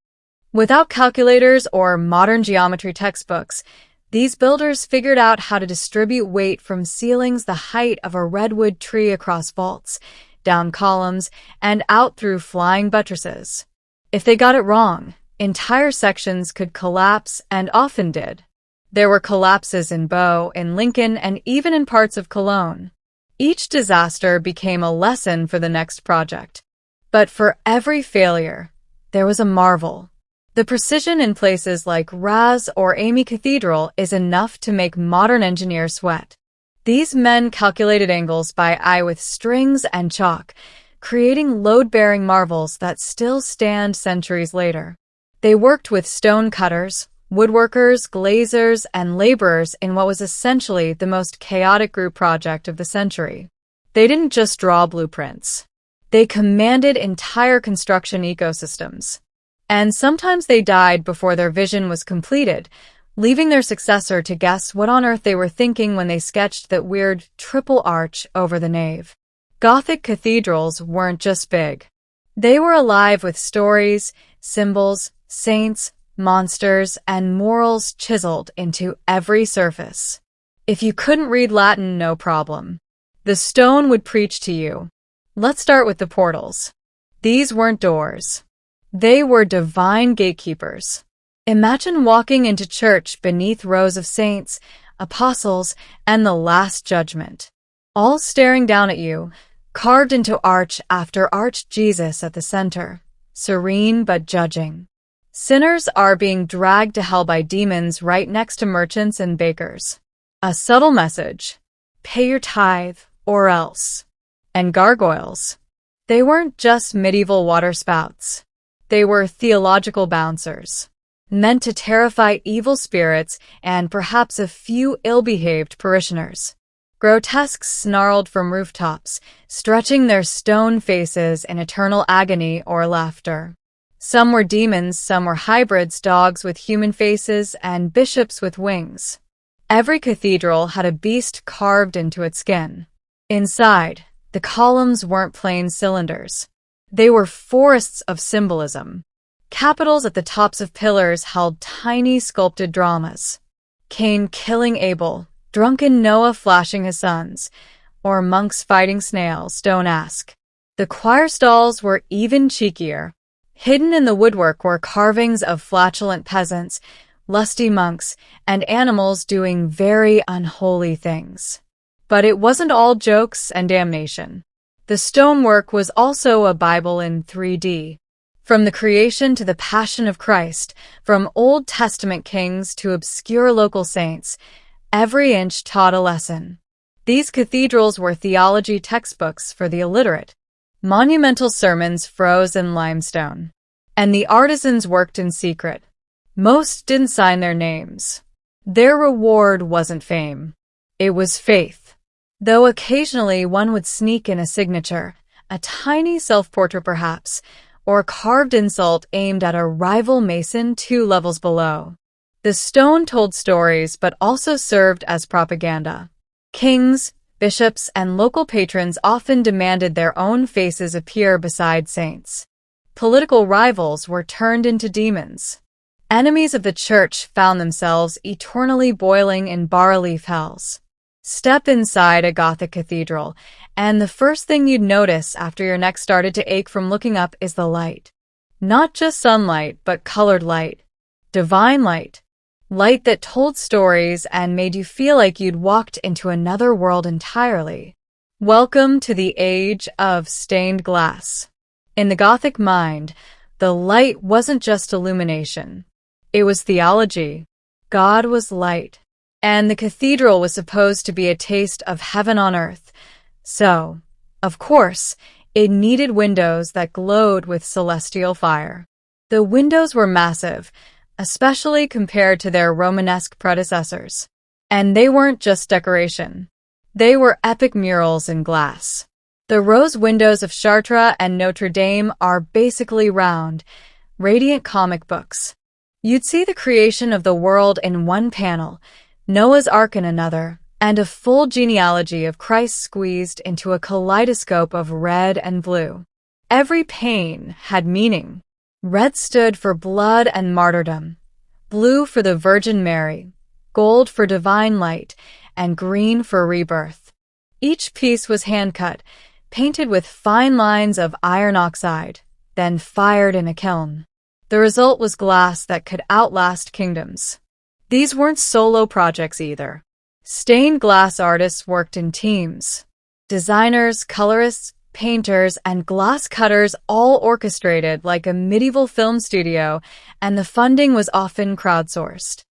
Without calculators or modern geometry textbooks, these builders figured out how to distribute weight from ceilings the height of a redwood tree across vaults, down columns, and out through flying buttresses. If they got it wrong, entire sections could collapse and often did. There were collapses in Bow, in Lincoln, and even in parts of Cologne. Each disaster became a lesson for the next project. But for every failure, there was a marvel. The precision in places like Raz or Amy Cathedral is enough to make modern engineers sweat. These men calculated angles by eye with strings and chalk, creating load-bearing marvels that still stand centuries later. They worked with stone cutters, woodworkers, glaziers, and laborers in what was essentially the most chaotic group project of the century. They didn't just draw blueprints. They commanded entire construction ecosystems. And sometimes they died before their vision was completed, leaving their successor to guess what on earth they were thinking when they sketched that weird triple arch over the nave. Gothic cathedrals weren't just big. They were alive with stories, symbols, saints, monsters, and morals chiseled into every surface. If you couldn't read Latin, no problem. The stone would preach to you. Let's start with the portals. These weren't doors. They were divine gatekeepers. Imagine walking into church beneath rows of saints, apostles, and the Last Judgment, all staring down at you, carved into arch after arch, Jesus at the center, serene but judging. Sinners are being dragged to hell by demons right next to merchants and bakers. A subtle message: pay your tithe or else. And gargoyles. They weren't just medieval water spouts. They were theological bouncers, meant to terrify evil spirits and perhaps a few ill-behaved parishioners. Grotesques snarled from rooftops, stretching their stone faces in eternal agony or laughter. Some were demons, some were hybrids, dogs with human faces, and bishops with wings. Every cathedral had a beast carved into its skin. Inside, the columns weren't plain cylinders. They were forests of symbolism. Capitals at the tops of pillars held tiny sculpted dramas. Cain killing Abel, drunken Noah flashing his sons, or monks fighting snails, don't ask. The choir stalls were even cheekier. Hidden in the woodwork were carvings of flatulent peasants, lusty monks, and animals doing very unholy things. But it wasn't all jokes and damnation. The stonework was also a Bible in 3D. From the creation to the Passion of Christ, from Old Testament kings to obscure local saints, every inch taught a lesson. These cathedrals were theology textbooks for the illiterate. Monumental sermons froze in limestone. And the artisans worked in secret. Most didn't sign their names. Their reward wasn't fame. It was faith. Though occasionally one would sneak in a signature, a tiny self-portrait perhaps, or a carved insult aimed at a rival mason 2 levels below. The stone told stories but also served as propaganda. Kings, bishops, and local patrons often demanded their own faces appear beside saints. Political rivals were turned into demons. Enemies of the church found themselves eternally boiling in bas-relief hells. Step inside a Gothic cathedral, and the first thing you'd notice after your neck started to ache from looking up is the light. Not just sunlight, but colored light. Divine light. Light that told stories and made you feel like you'd walked into another world entirely. Welcome to the age of stained glass. In the Gothic mind, the light wasn't just illumination. It was theology. God was light. And the cathedral was supposed to be a taste of heaven on earth. So, of course, it needed windows that glowed with celestial fire. The windows were massive, especially compared to their Romanesque predecessors. And they weren't just decoration. They were epic murals in glass. The rose windows of Chartres and Notre Dame are basically round, radiant comic books. You'd see the creation of the world in one panel, Noah's Ark in another, and a full genealogy of Christ squeezed into a kaleidoscope of red and blue. Every pane had meaning. Red stood for blood and martyrdom, blue for the Virgin Mary, gold for divine light, and green for rebirth. Each piece was hand-cut, painted with fine lines of iron oxide, then fired in a kiln. The result was glass that could outlast kingdoms. These weren't solo projects either. Stained glass artists worked in teams. Designers, colorists, painters, and glass cutters all orchestrated like a medieval film studio, and the funding was often crowdsourced.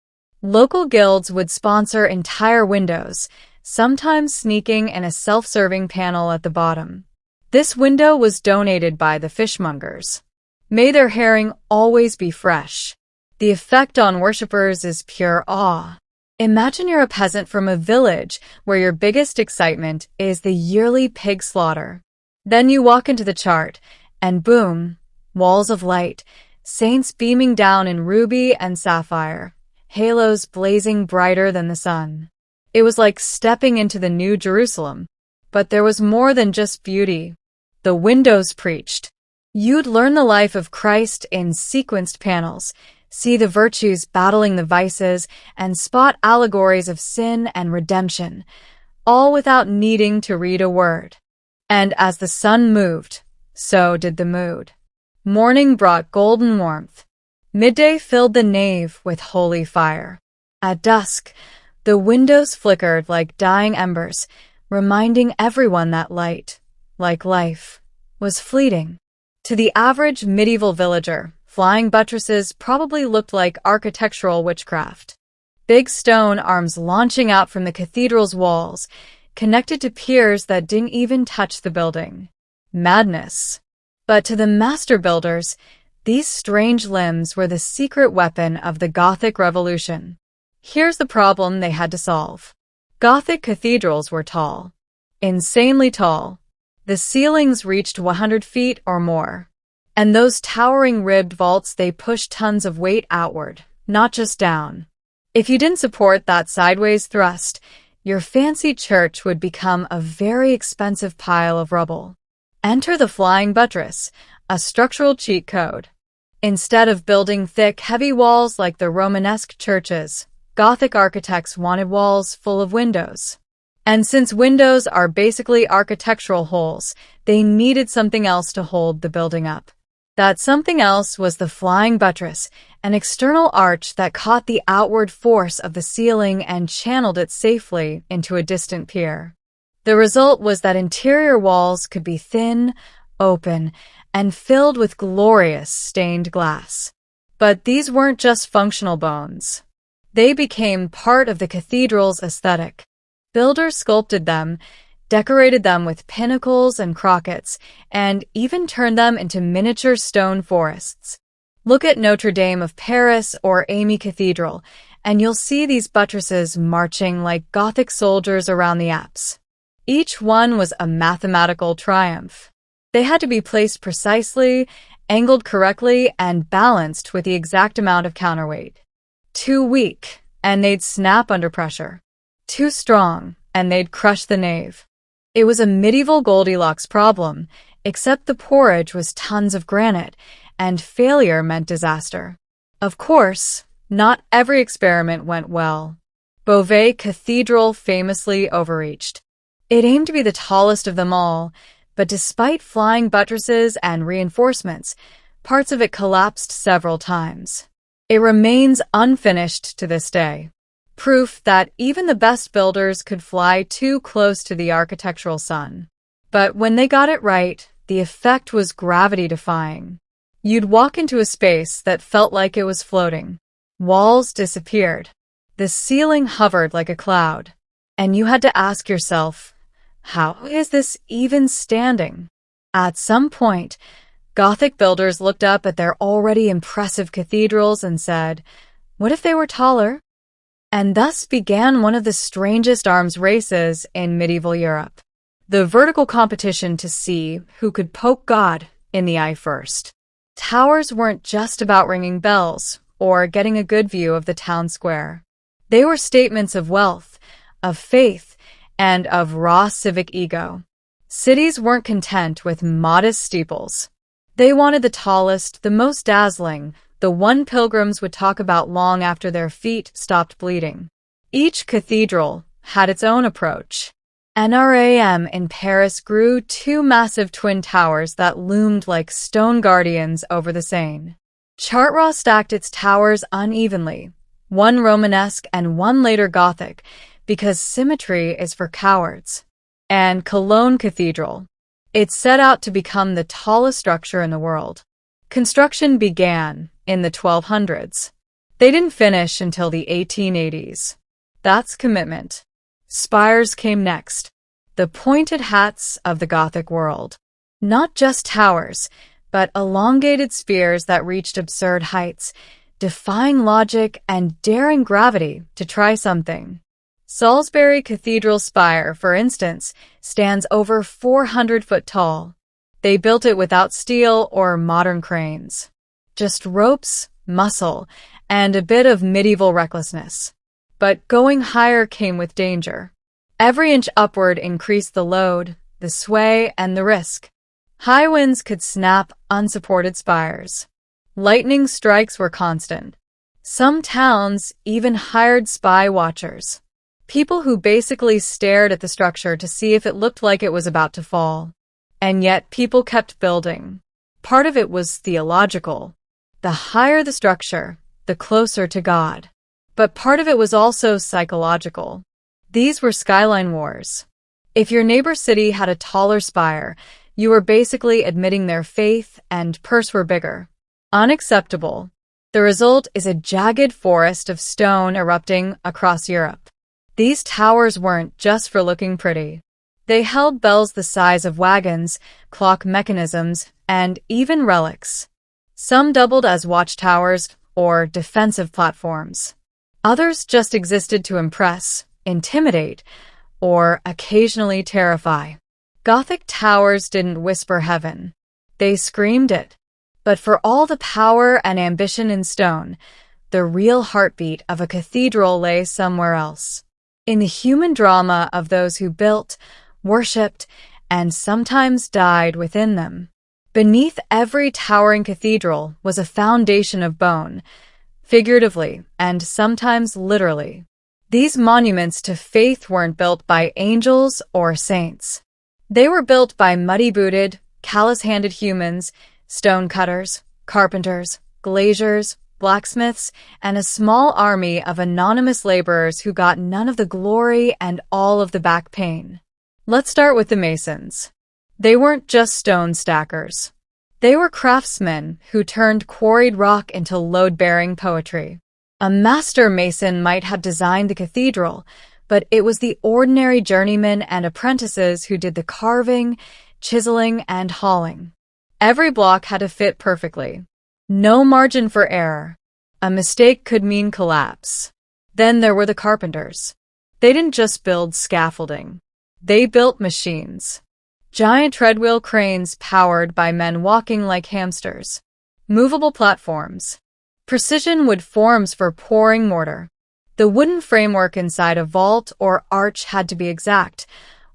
Local guilds would sponsor entire windows, sometimes sneaking in a self-serving panel at the bottom. This window was donated by the fishmongers. May their herring always be fresh. The effect on worshippers is pure awe. Imagine you're a peasant from a village where your biggest excitement is the yearly pig slaughter. Then you walk into the chart, and boom, walls of light, saints beaming down in ruby and sapphire, halos blazing brighter than the sun. It was like stepping into the New Jerusalem. But there was more than just beauty. The windows preached. You'd learn the life of Christ in sequenced panels, see the virtues battling the vices, and spot allegories of sin and redemption, all without needing to read a word. And as the sun moved, so did the mood. Morning brought golden warmth. Midday filled the nave with holy fire. At dusk, the windows flickered like dying embers, reminding everyone that light, like life, was fleeting. To the average medieval villager, flying buttresses probably looked like architectural witchcraft. Big stone arms launching out from the cathedral's walls, connected to piers that didn't even touch the building. Madness. But to the master builders, these strange limbs were the secret weapon of the Gothic Revolution. Here's the problem they had to solve. Gothic cathedrals were tall. Insanely tall. The ceilings reached 100 feet or more. And those towering ribbed vaults, they pushed tons of weight outward, not just down. If you didn't support that sideways thrust, your fancy church would become a very expensive pile of rubble. Enter the flying buttress, a structural cheat code. Instead of building thick, heavy walls like the Romanesque churches, Gothic architects wanted walls full of windows. And since windows are basically architectural holes, they needed something else to hold the building up. That something else was the flying buttress, an external arch that caught the outward force of the ceiling and channeled it safely into a distant pier. The result was that interior walls could be thin, open, and filled with glorious stained glass. But these weren't just functional bones. They became part of the cathedral's aesthetic. Builders sculpted them, decorated them with pinnacles and crockets, and even turned them into miniature stone forests. Look at Notre Dame of Paris or Amy Cathedral, and you'll see these buttresses marching like Gothic soldiers around the apse. Each one was a mathematical triumph. They had to be placed precisely, angled correctly, and balanced with the exact amount of counterweight. Too weak, and they'd snap under pressure. Too strong, and they'd crush the nave. It was a medieval Goldilocks problem, except the porridge was tons of granite, and failure meant disaster. Of course, not every experiment went well. Beauvais Cathedral famously overreached. It aimed to be the tallest of them all, but despite flying buttresses and reinforcements, parts of it collapsed several times. It remains unfinished to this day. Proof that even the best builders could fly too close to the architectural sun. But when they got it right, the effect was gravity-defying. You'd walk into a space that felt like it was floating. Walls disappeared. The ceiling hovered like a cloud. And you had to ask yourself, how is this even standing? At some point, Gothic builders looked up at their already impressive cathedrals and said, what if they were taller? And thus began one of the strangest arms races in medieval Europe. The vertical competition to see who could poke God in the eye first. Towers weren't just about ringing bells or getting a good view of the town square. They were statements of wealth, of faith, and of raw civic ego. Cities weren't content with modest steeples. They wanted the tallest, the most dazzling, the one pilgrims would talk about long after their feet stopped bleeding. Each cathedral had its own approach. NRAM in Paris grew two massive twin towers that loomed like stone guardians over the Seine. Chartres stacked its towers unevenly, one Romanesque and one later Gothic, because symmetry is for cowards. And Cologne Cathedral. It set out to become the tallest structure in the world. Construction began in the 1200s. They didn't finish until the 1880s. That's commitment. Spires came next, the pointed hats of the Gothic world. Not just towers, but elongated spheres that reached absurd heights, defying logic and daring gravity to try something. Salisbury Cathedral spire, for instance, stands over 400 foot tall. They built it without steel or modern cranes. Just ropes, muscle, and a bit of medieval recklessness. But going higher came with danger. Every inch upward increased the load, the sway, and the risk. High winds could snap unsupported spires. Lightning strikes were constant. Some towns even hired spy watchers. People who basically stared at the structure to see if it looked like it was about to fall. And yet people kept building. Part of it was theological. The higher the structure, the closer to God. But part of it was also psychological. These were skyline wars. If your neighbor city had a taller spire, you were basically admitting their faith and purse were bigger. Unacceptable. The result is a jagged forest of stone erupting across Europe. These towers weren't just for looking pretty. They held bells the size of wagons, clock mechanisms, and even relics. Some doubled as watchtowers or defensive platforms. Others just existed to impress, intimidate, or occasionally terrify. Gothic towers didn't whisper heaven. They screamed it. But for all the power and ambition in stone, the real heartbeat of a cathedral lay somewhere else. In the human drama of those who built, worshipped, and sometimes died within them. Beneath every towering cathedral was a foundation of bone, figuratively and sometimes literally. These monuments to faith weren't built by angels or saints. They were built by muddy-booted, callous-handed humans, stonecutters, carpenters, glaziers, blacksmiths, and a small army of anonymous laborers who got none of the glory and all of the back pain. Let's start with the masons. They weren't just stone stackers. They were craftsmen who turned quarried rock into load-bearing poetry. A master mason might have designed the cathedral, but it was the ordinary journeymen and apprentices who did the carving, chiseling, and hauling. Every block had to fit perfectly. No margin for error. A mistake could mean collapse. Then there were the carpenters. They didn't just build scaffolding. They built machines. Giant treadwheel cranes powered by men walking like hamsters. Movable platforms. Precision wood forms for pouring mortar. The wooden framework inside a vault or arch had to be exact,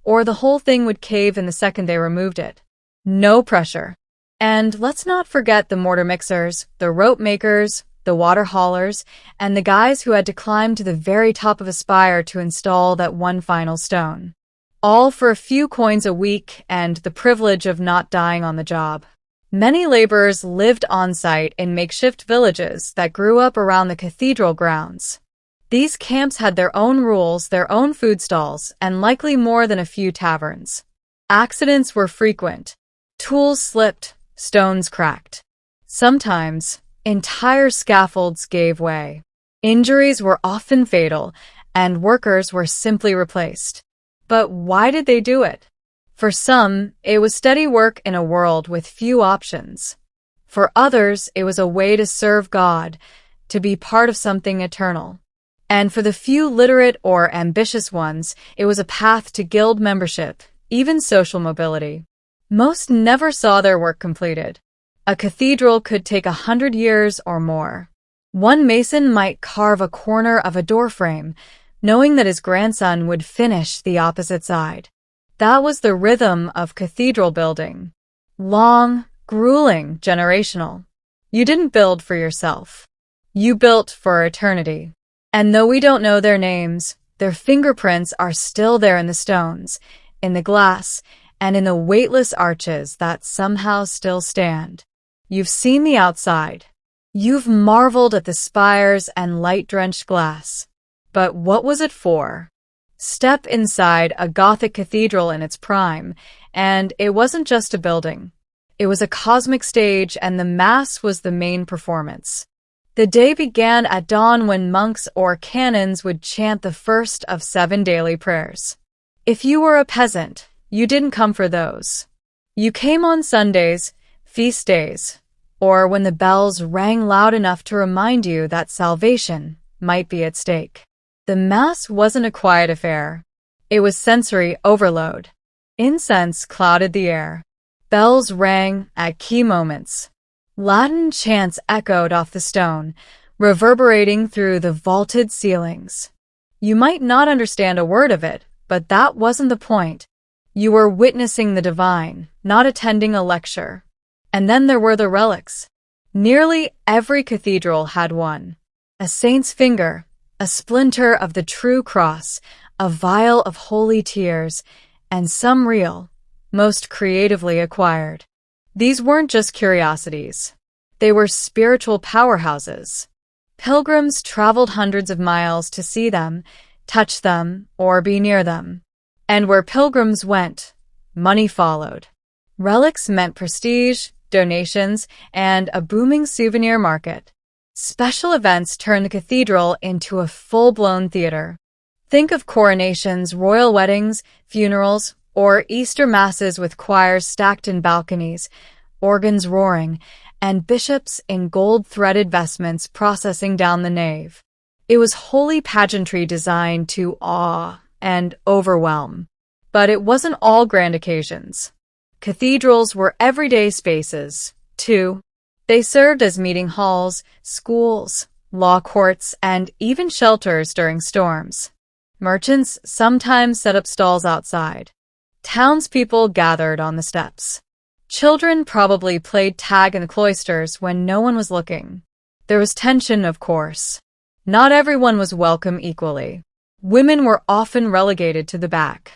or the whole thing would cave in the second they removed it. No pressure. And let's not forget the mortar mixers, the rope makers, the water haulers, and the guys who had to climb to the very top of a spire to install that one final stone. All for a few coins a week and the privilege of not dying on the job. Many laborers lived on-site in makeshift villages that grew up around the cathedral grounds. These camps had their own rules, their own food stalls, and likely more than a few taverns. Accidents were frequent. Tools slipped, stones cracked. Sometimes, entire scaffolds gave way. Injuries were often fatal, and workers were simply replaced. But why did they do it? For some, it was steady work in a world with few options. For others, it was a way to serve God, to be part of something eternal. And for the few literate or ambitious ones, it was a path to guild membership, even social mobility. Most never saw their work completed. A cathedral could take 100 years or more. One mason might carve a corner of a doorframe, knowing that his grandson would finish the opposite side. That was the rhythm of cathedral building. Long, grueling, generational. You didn't build for yourself. You built for eternity. And though we don't know their names, their fingerprints are still there in the stones, in the glass, and in the weightless arches that somehow still stand. You've seen the outside. You've marveled at the spires and light-drenched glass. But what was it for? Step inside a Gothic cathedral in its prime, and it wasn't just a building. It was a cosmic stage, and the Mass was the main performance. The day began at dawn when monks or canons would chant the first of 7 daily prayers. If you were a peasant, you didn't come for those. You came on Sundays, feast days, or when the bells rang loud enough to remind you that salvation might be at stake. The Mass wasn't a quiet affair. It was sensory overload. Incense clouded the air. Bells rang at key moments. Latin chants echoed off the stone, reverberating through the vaulted ceilings. You might not understand a word of it, but that wasn't the point. You were witnessing the divine, not attending a lecture. And then there were the relics. Nearly every cathedral had one. A saint's finger, a splinter of the true cross, a vial of holy tears, and some real, most creatively acquired. These weren't just curiosities. They were spiritual powerhouses. Pilgrims traveled hundreds of miles to see them, touch them, or be near them. And where pilgrims went, money followed. Relics meant prestige, donations, and a booming souvenir market. Special events turned the cathedral into a full-blown theater. Think of coronations, royal weddings, funerals, or Easter masses with choirs stacked in balconies, organs roaring, and bishops in gold-threaded vestments processing down the nave. It was holy pageantry designed to awe and overwhelm. But it wasn't all grand occasions. Cathedrals were everyday spaces, too. They served as meeting halls, schools, law courts, and even shelters during storms. Merchants sometimes set up stalls outside. Townspeople gathered on the steps. Children probably played tag in the cloisters when no one was looking. There was tension, of course. Not everyone was welcome equally. Women were often relegated to the back.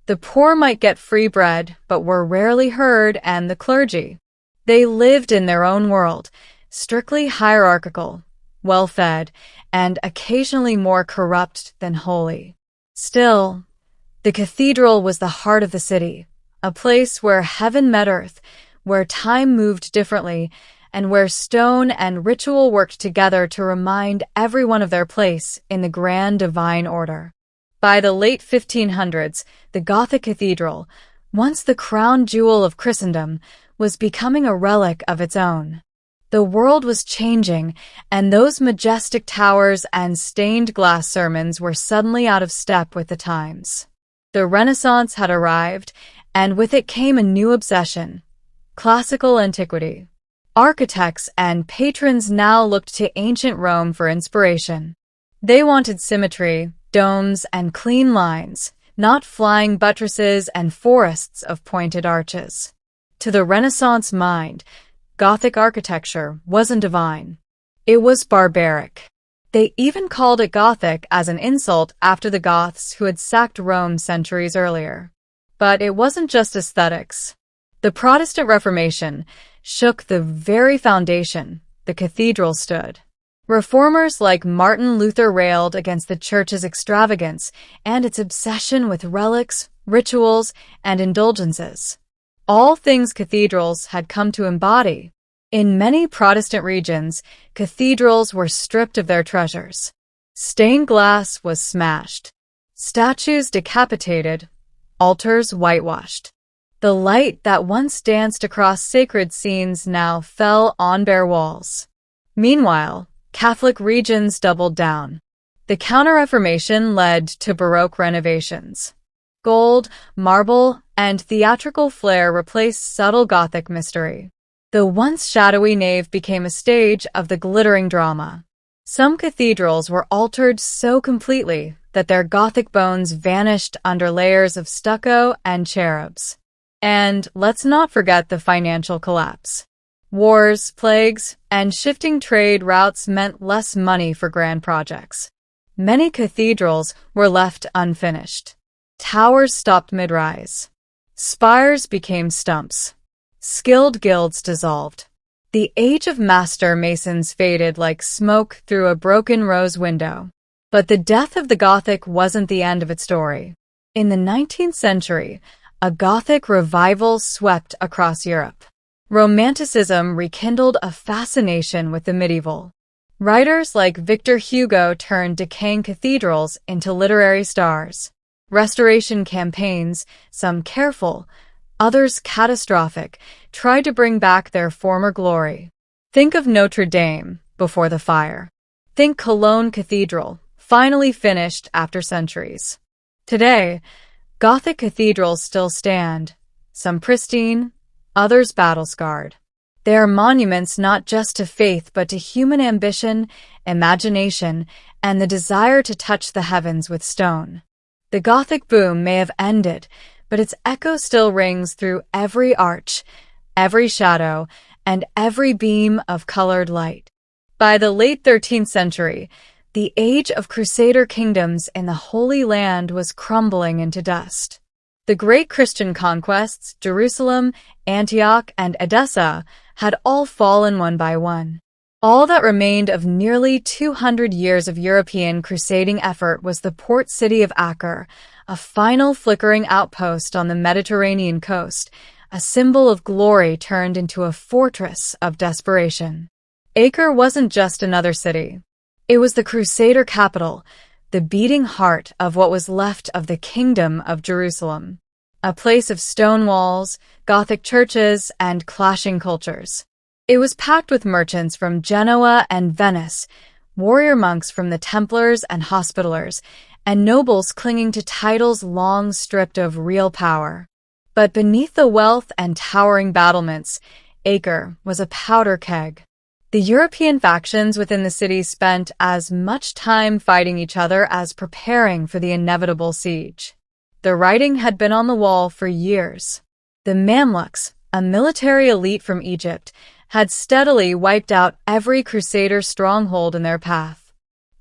The poor might get free bread, but were rarely heard, and the clergy. They lived in their own world, strictly hierarchical, well-fed, and occasionally more corrupt than holy. Still, the cathedral was the heart of the city, a place where heaven met earth, where time moved differently, and where stone and ritual worked together to remind everyone of their place in the grand divine order. By the late 1500s, the Gothic cathedral, once the crown jewel of Christendom, was becoming a relic of its own. The world was changing, and those majestic towers and stained glass sermons were suddenly out of step with the times. The Renaissance had arrived, and with it came a new obsession: classical antiquity. Architects and patrons now looked to ancient Rome for inspiration. They wanted symmetry, domes, and clean lines, not flying buttresses and forests of pointed arches. To the Renaissance mind, Gothic architecture wasn't divine. It was barbaric. They even called it Gothic as an insult after the Goths who had sacked Rome centuries earlier. But it wasn't just aesthetics. The Protestant Reformation shook the very foundation the cathedral stood. Reformers like Martin Luther railed against the Church's extravagance and its obsession with relics, rituals, and indulgences. All things cathedrals had come to embody. In many Protestant regions, cathedrals were stripped of their treasures. Stained glass was smashed, statues decapitated, altars whitewashed. The light that once danced across sacred scenes now fell on bare walls. Meanwhile, Catholic regions doubled down. The Counter-Reformation led to Baroque renovations. Gold, marble, and theatrical flair replaced subtle Gothic mystery. The once shadowy nave became a stage of the glittering drama. Some cathedrals were altered so completely that their Gothic bones vanished under layers of stucco and cherubs. And let's not forget the financial collapse. Wars, plagues, and shifting trade routes meant less money for grand projects. Many cathedrals were left unfinished. Towers stopped mid-rise. Spires became stumps. Skilled guilds dissolved. The age of master masons faded like smoke through a broken rose window. But the death of the Gothic wasn't the end of its story. In the 19th century, a Gothic revival swept across Europe. Romanticism rekindled a fascination with the medieval. Writers like Victor Hugo turned decaying cathedrals into literary stars. Restoration campaigns, some careful, others catastrophic, tried to bring back their former glory. Think of Notre Dame before the fire. Think Cologne Cathedral, finally finished after centuries. Today, Gothic cathedrals still stand, some pristine, others battle-scarred. They are monuments not just to faith but to human ambition, imagination, and the desire to touch the heavens with stone. The Gothic boom may have ended, but its echo still rings through every arch, every shadow, and every beam of colored light. By the late 13th century, the age of Crusader kingdoms in the Holy Land was crumbling into dust. The great Christian conquests, Jerusalem, Antioch, and Edessa, had all fallen one by one. All that remained of nearly 200 years of European crusading effort was the port city of Acre, a final flickering outpost on the Mediterranean coast, a symbol of glory turned into a fortress of desperation. Acre wasn't just another city. It was the Crusader capital, the beating heart of what was left of the Kingdom of Jerusalem, a place of stone walls, Gothic churches, and clashing cultures. It was packed with merchants from Genoa and Venice, warrior monks from the Templars and Hospitallers, and nobles clinging to titles long stripped of real power. But beneath the wealth and towering battlements, Acre was a powder keg. The European factions within the city spent as much time fighting each other as preparing for the inevitable siege. The writing had been on the wall for years. The Mamluks, a military elite from Egypt, had steadily wiped out every Crusader stronghold in their path.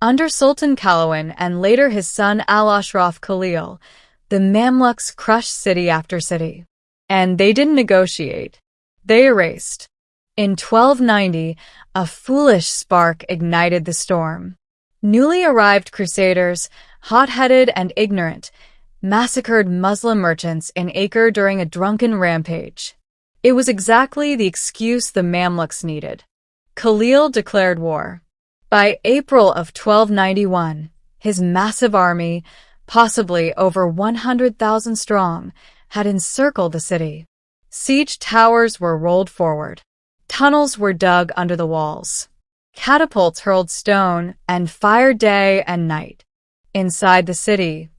Under Sultan Kalawan and later his son Al-Ashraf Khalil, the Mamluks crushed city after city. And they didn't negotiate. They erased. In 1290, a foolish spark ignited the storm. Newly arrived Crusaders, hot-headed and ignorant, massacred Muslim merchants in Acre during a drunken rampage. It was exactly the excuse the Mamluks needed. Khalil declared war. By April of 1291, his massive army, possibly over 100,000 strong, had encircled the city. Siege towers were rolled forward. Tunnels were dug under the walls. Catapults hurled stone and fired day and night. Inside the city,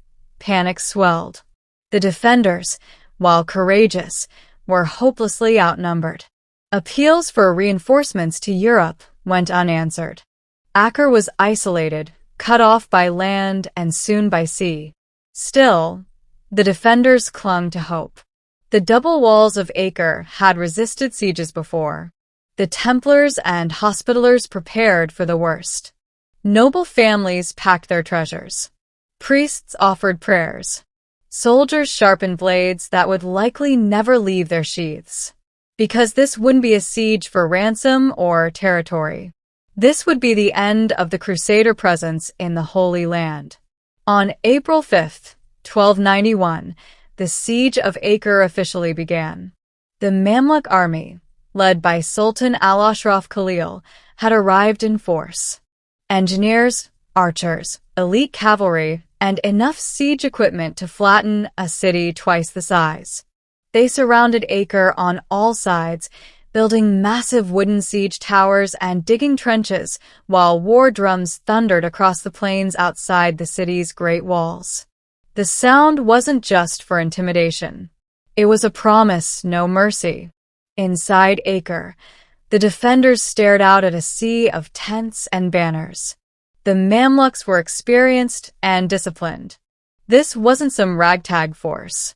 panic swelled. The defenders, while courageous, were hopelessly outnumbered. Appeals for reinforcements to Europe went unanswered. Acre was isolated, cut off by land and soon by sea. Still, the defenders clung to hope. The double walls of Acre had resisted sieges before. The Templars and Hospitallers prepared for the worst. Noble families packed their treasures. Priests offered prayers. Soldiers sharpened blades that would likely never leave their sheaths. Because this wouldn't be a siege for ransom or territory. This would be the end of the Crusader presence in the Holy Land. On April 5, 1291, the siege of Acre officially began. The Mamluk army, led by Sultan Al-Ashraf Khalil, had arrived in force. Engineers, archers, elite cavalry, and enough siege equipment to flatten a city twice the size. They surrounded Acre on all sides, building massive wooden siege towers and digging trenches while war drums thundered across the plains outside the city's great walls. The sound wasn't just for intimidation. It was a promise, no mercy. Inside Acre, the defenders stared out at a sea of tents and banners. The Mamluks were experienced and disciplined. This wasn't some ragtag force.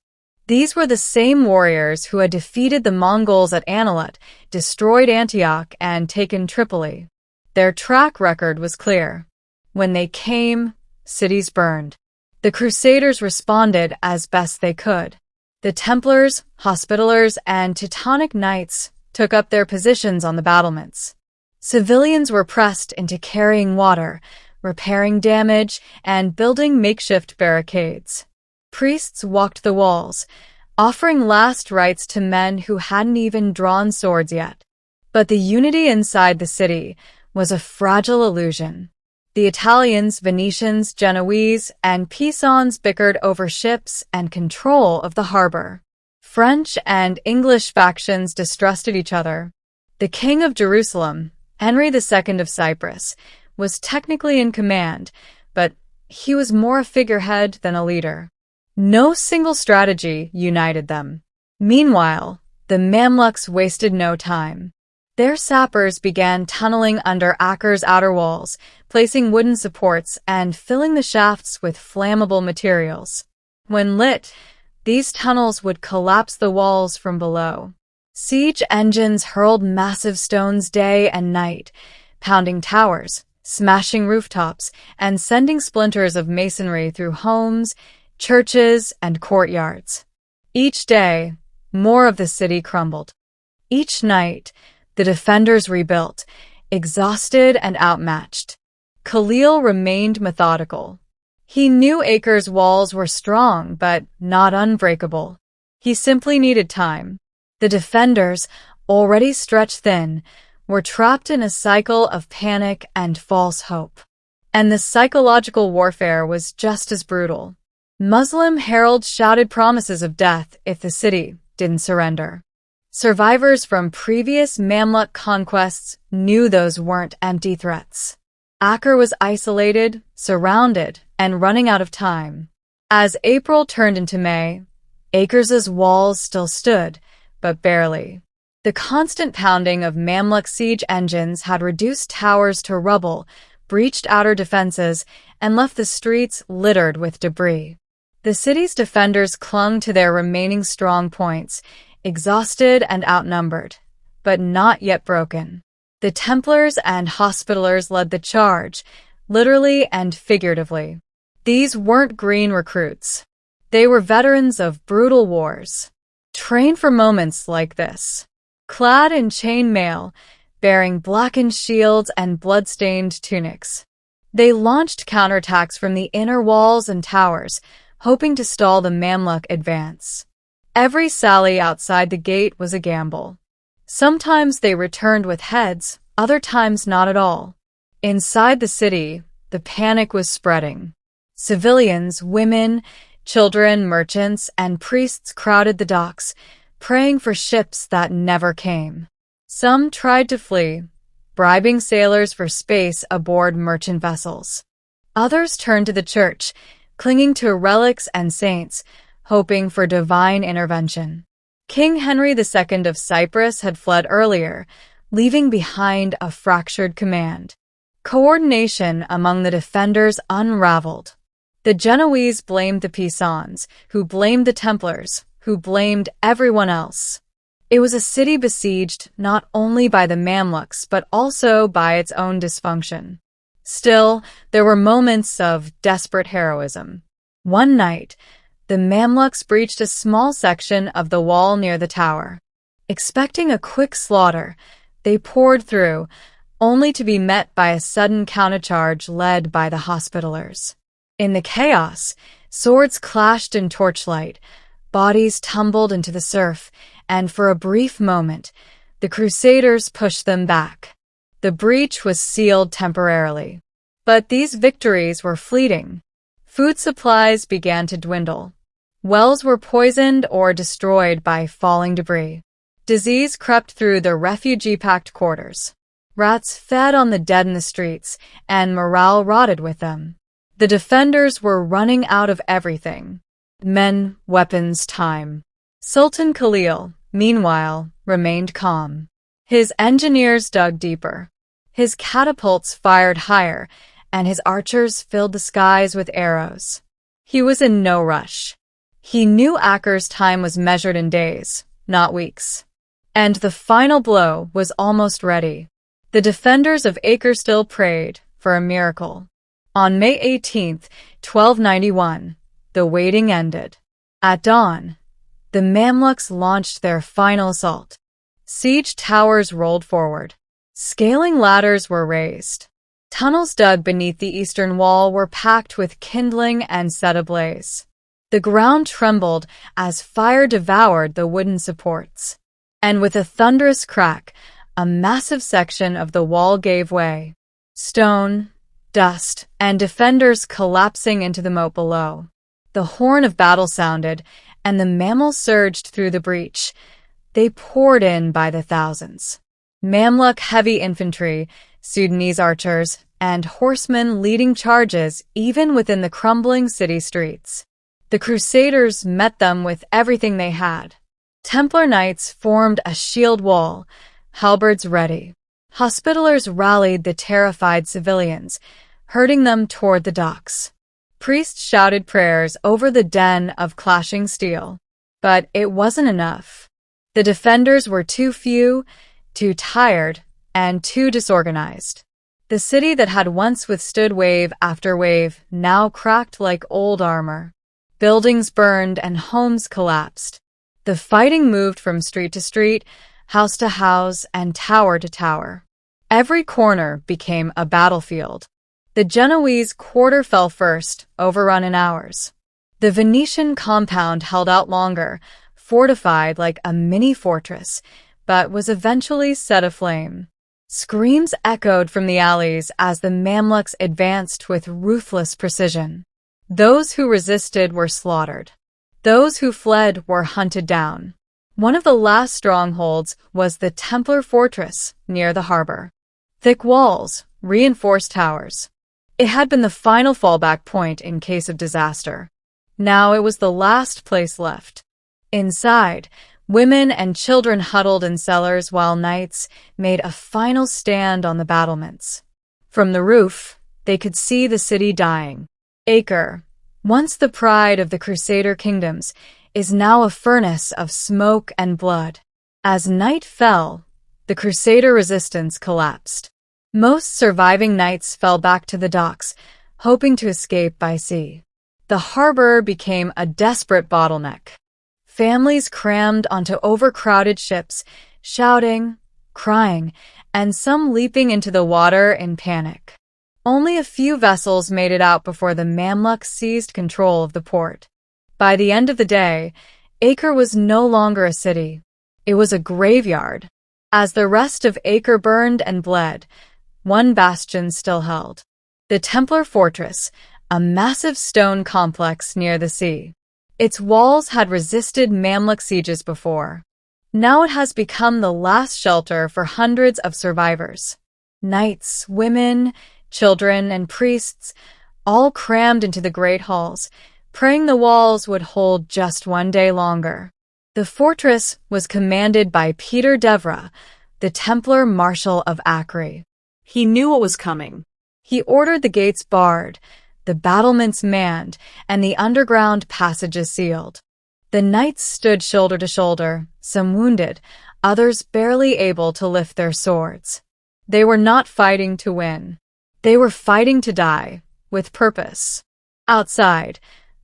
These were the same warriors who had defeated the Mongols at Analut, destroyed Antioch, and taken Tripoli. Their track record was clear. When they came, cities burned. The Crusaders responded as best they could. The Templars, Hospitallers, and Teutonic Knights took up their positions on the battlements. Civilians were pressed into carrying water, repairing damage, and building makeshift barricades. Priests walked the walls, offering last rites to men who hadn't even drawn swords yet. But the unity inside the city was a fragile illusion. The Italians, Venetians, Genoese, and Pisans bickered over ships and control of the harbor. French and English factions distrusted each other. The King of Jerusalem, Henry II of Cyprus, was technically in command, but he was more a figurehead than a leader. No single strategy united them. Meanwhile, the Mamluks wasted no time. Their sappers began tunneling under Acre's outer walls, placing wooden supports and filling the shafts with flammable materials. When lit, these tunnels would collapse the walls from below. Siege engines hurled massive stones day and night, pounding towers, smashing rooftops, and sending splinters of masonry through homes, churches, and courtyards. Each day, more of the city crumbled. Each night, the defenders rebuilt, exhausted and outmatched. Khalil remained methodical. He knew Acre's walls were strong, but not unbreakable. He simply needed time. The defenders, already stretched thin, were trapped in a cycle of panic and false hope. And the psychological warfare was just as brutal. Muslim heralds shouted promises of death if the city didn't surrender. Survivors from previous Mamluk conquests knew those weren't empty threats. Acre was isolated, surrounded, and running out of time. As April turned into May, Acres' walls still stood, but barely. The constant pounding of Mamluk siege engines had reduced towers to rubble, breached outer defenses, and left the streets littered with debris. The city's defenders clung to their remaining strong points, exhausted and outnumbered, but not yet broken. The Templars and Hospitallers led the charge, literally and figuratively. These weren't green recruits. They were veterans of brutal wars, trained for moments like this. Clad in chain mail, bearing blackened shields and blood-stained tunics, they launched counterattacks from the inner walls and towers, hoping to stall the Mamluk advance. Every sally outside the gate was a gamble. Sometimes they returned with heads, other times not at all. Inside the city, the panic was spreading. Civilians, women, children, merchants, and priests crowded the docks, praying for ships that never came. Some tried to flee, bribing sailors for space aboard merchant vessels. Others turned to the church, clinging to relics and saints, hoping for divine intervention. King Henry II of Cyprus had fled earlier, leaving behind a fractured command. Coordination among the defenders unraveled. The Genoese blamed the Pisans, who blamed the Templars, who blamed everyone else. It was a city besieged not only by the Mamluks but also by its own dysfunction. Still, there were moments of desperate heroism. One night, the Mamluks breached a small section of the wall near the tower. Expecting a quick slaughter, they poured through, only to be met by a sudden countercharge led by the Hospitallers. In the chaos, swords clashed in torchlight, bodies tumbled into the surf, and for a brief moment, the Crusaders pushed them back. The breach was sealed temporarily. But these victories were fleeting. Food supplies began to dwindle. Wells were poisoned or destroyed by falling debris. Disease crept through the refugee-packed quarters. Rats fed on the dead in the streets, and morale rotted with them. The defenders were running out of everything: men, weapons, time. Sultan Khalil, meanwhile, remained calm. His engineers dug deeper. His catapults fired higher, and his archers filled the skies with arrows. He was in no rush. He knew Acre's time was measured in days, not weeks. And the final blow was almost ready. The defenders of Acre still prayed for a miracle. On May 18, 1291, the waiting ended. At dawn, the Mamluks launched their final assault. Siege towers rolled forward. Scaling ladders were raised. Tunnels dug beneath the eastern wall were packed with kindling and set ablaze. The ground trembled as fire devoured the wooden supports. And with a thunderous crack, a massive section of the wall gave way. Stone, dust, and defenders collapsing into the moat below. The horn of battle sounded, and the mammals surged through the breach. They poured in by the thousands. Mamluk heavy infantry, Sudanese archers, and horsemen leading charges even within the crumbling city streets. The Crusaders met them with everything they had. Templar knights formed a shield wall, halberds ready. Hospitallers rallied the terrified civilians, herding them toward the docks. Priests shouted prayers over the den of clashing steel. But it wasn't enough. The defenders were too few, too tired, and too disorganized. The city that had once withstood wave after wave now cracked like old armor. Buildings burned and homes collapsed. The fighting moved from street to street, house to house, and tower to tower. Every corner became a battlefield. The Genoese quarter fell first, overrun in hours. The Venetian compound held out longer, fortified like a mini fortress, but was eventually set aflame. Screams echoed from the alleys as the Mamluks advanced with ruthless precision. Those who resisted were slaughtered. Those who fled were hunted down. One of the last strongholds was the Templar fortress near the harbor. Thick walls, reinforced towers. It had been the final fallback point in case of disaster. Now it was the last place left. Inside, women and children huddled in cellars while knights made a final stand on the battlements. From the roof, they could see the city dying. Acre, once the pride of the Crusader kingdoms, is now a furnace of smoke and blood. As night fell, the Crusader resistance collapsed. Most surviving knights fell back to the docks, hoping to escape by sea. The harbor became a desperate bottleneck. Families crammed onto overcrowded ships, shouting, crying, and some leaping into the water in panic. Only a few vessels made it out before the Mamluks seized control of the port. By the end of the day, Acre was no longer a city. It was a graveyard. As the rest of Acre burned and bled, one bastion still held. The Templar fortress, a massive stone complex near the sea. Its walls had resisted Mamluk sieges before. Now it has become the last shelter for hundreds of survivors. Knights, women, children, and priests, all crammed into the great halls, praying the walls would hold just one day longer. The fortress was commanded by Peter Devra, the Templar Marshal of Acre. He knew what was coming. He ordered the gates barred, the battlements manned, and the underground passages sealed. The knights stood shoulder to shoulder, some wounded, others barely able to lift their swords. They were not fighting to win. They were fighting to die, with purpose. Outside,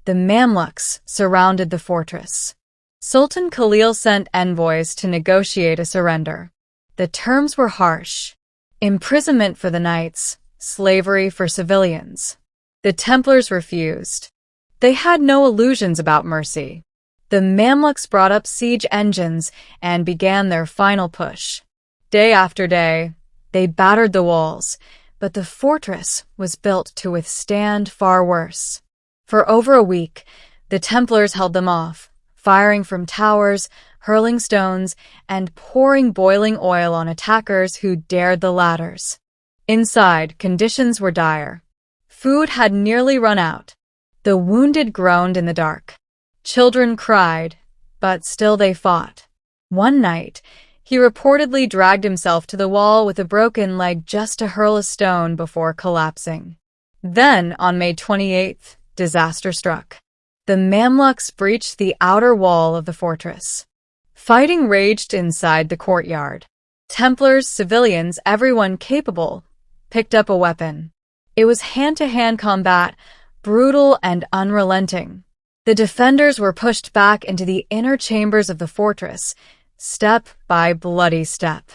the Mamluks surrounded the fortress. Sultan Khalil sent envoys to negotiate a surrender. The terms were harsh. Imprisonment for the knights, slavery for civilians. The Templars refused. They had no illusions about mercy. The Mamluks brought up siege engines and began their final push. Day after day, they battered the walls, but the fortress was built to withstand far worse. For over a week, the Templars held them off, firing from towers, hurling stones, and pouring boiling oil on attackers who dared the ladders. Inside, conditions were dire. Food had nearly run out. The wounded groaned in the dark. Children cried, but still they fought. One night, he reportedly dragged himself to the wall with a broken leg just to hurl a stone before collapsing. Then, on May 28th, disaster struck. The Mamluks breached the outer wall of the fortress. Fighting raged inside the courtyard. Templars, civilians, everyone capable, picked up a weapon. It was hand-to-hand combat, brutal and unrelenting. The defenders were pushed back into the inner chambers of the fortress, step by bloody step.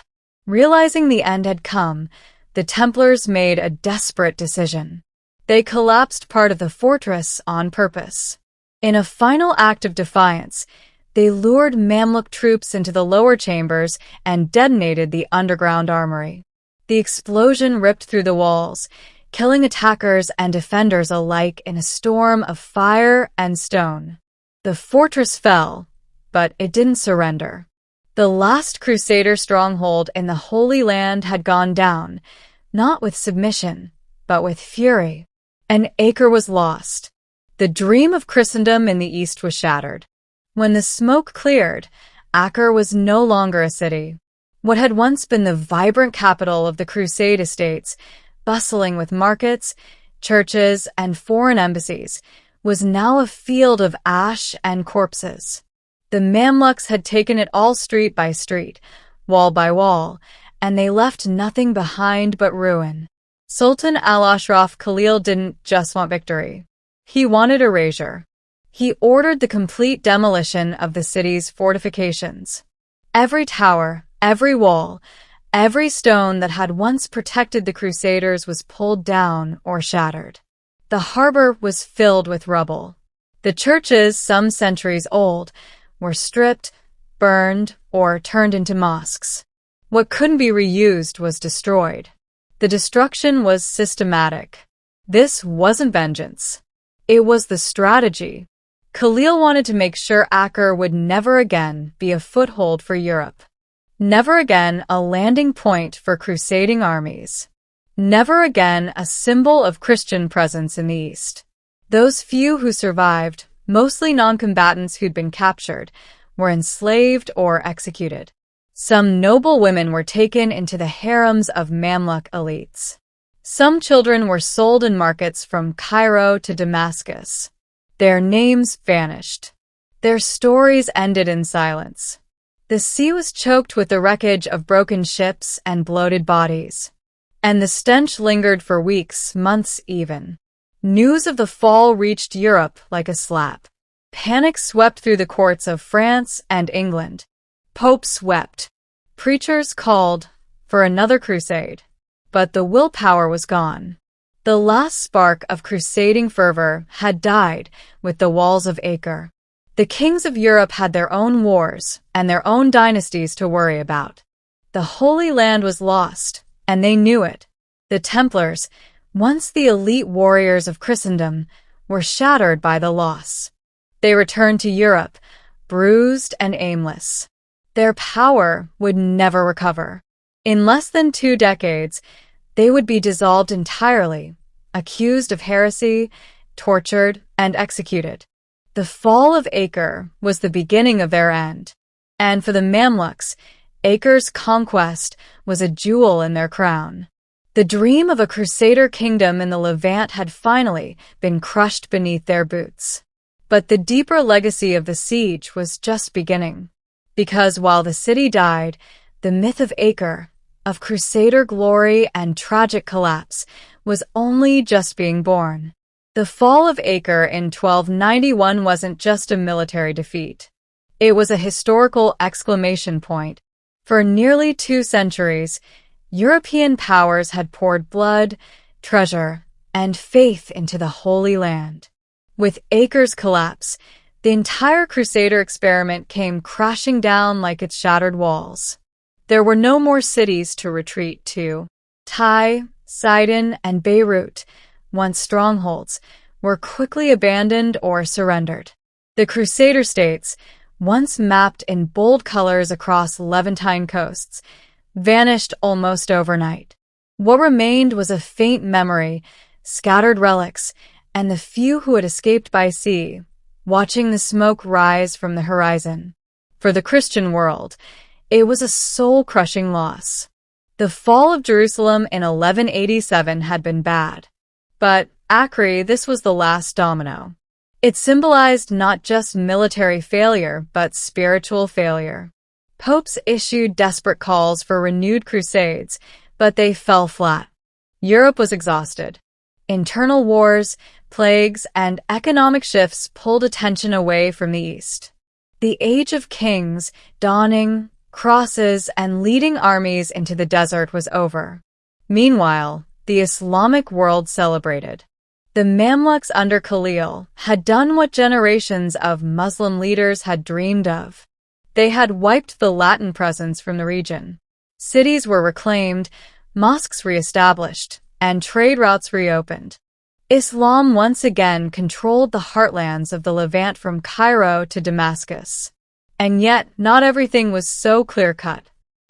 Realizing the end had come, the Templars made a desperate decision. They collapsed part of the fortress on purpose. In a final act of defiance, they lured Mamluk troops into the lower chambers and detonated the underground armory. The explosion ripped through the walls, killing attackers and defenders alike in a storm of fire and stone. The fortress fell, but it didn't surrender. The last Crusader stronghold in the Holy Land had gone down, not with submission, but with fury. An acre was lost. The dream of Christendom in the East was shattered. When the smoke cleared, Acre was no longer a city. What had once been the vibrant capital of the Crusade estates, bustling with markets, churches, and foreign embassies, was now a field of ash and corpses. The Mamluks had taken it all street by street, wall by wall, and they left nothing behind but ruin. Sultan al-Ashraf Khalil didn't just want victory. He wanted erasure. He ordered the complete demolition of the city's fortifications. Every tower, every wall, every stone that had once protected the Crusaders was pulled down or shattered. The harbor was filled with rubble. The churches, some centuries old, were stripped, burned, or turned into mosques. What couldn't be reused was destroyed. The destruction was systematic. This wasn't vengeance. It was the strategy. Khalil wanted to make sure Acre would never again be a foothold for Europe. Never again a landing point for crusading armies. Never again a symbol of Christian presence in the East. Those few who survived, mostly non-combatants who'd been captured, were enslaved or executed. Some noble women were taken into the harems of Mamluk elites. Some children were sold in markets from Cairo to Damascus. Their names vanished. Their stories ended in silence. The sea was choked with the wreckage of broken ships and bloated bodies. And the stench lingered for weeks, months even. News of the fall reached Europe like a slap. Panic swept through the courts of France and England. Popes wept. Preachers called for another crusade. But the willpower was gone. The last spark of crusading fervor had died with the walls of Acre. The kings of Europe had their own wars and their own dynasties to worry about. The Holy Land was lost, and they knew it. The Templars, once the elite warriors of Christendom, were shattered by the loss. They returned to Europe, bruised and aimless. Their power would never recover. In less than 2 decades, they would be dissolved entirely, accused of heresy, tortured, and executed. The fall of Acre was the beginning of their end. And for the Mamluks, Acre's conquest was a jewel in their crown. The dream of a Crusader kingdom in the Levant had finally been crushed beneath their boots. But the deeper legacy of the siege was just beginning. Because while the city died, the myth of Acre, of Crusader glory and tragic collapse, was only just being born. The fall of Acre in 1291 wasn't just a military defeat. It was a historical exclamation point. For nearly 2 centuries, European powers had poured blood, treasure, and faith into the Holy Land. With Acre's collapse, the entire Crusader experiment came crashing down like its shattered walls. There were no more cities to retreat to. Tyre, Sidon, and Beirut, once strongholds, were quickly abandoned or surrendered. The Crusader states, once mapped in bold colors across Levantine coasts, vanished almost overnight. What remained was a faint memory, scattered relics, and the few who had escaped by sea, watching the smoke rise from the horizon. For the Christian world, it was a soul-crushing loss. The fall of Jerusalem in 1187 had been bad. But Acre, this was the last domino. It symbolized not just military failure, but spiritual failure. Popes issued desperate calls for renewed crusades, but they fell flat. Europe was exhausted. Internal wars, plagues, and economic shifts pulled attention away from the East. The Age of Kings, dawning, crosses, and leading armies into the desert was over. Meanwhile, the Islamic world celebrated. The Mamluks under Khalil had done what generations of Muslim leaders had dreamed of. They had wiped the Latin presence from the region. Cities were reclaimed, mosques re-established, and trade routes reopened. Islam once again controlled the heartlands of the Levant from Cairo to Damascus. And yet, not everything was so clear-cut.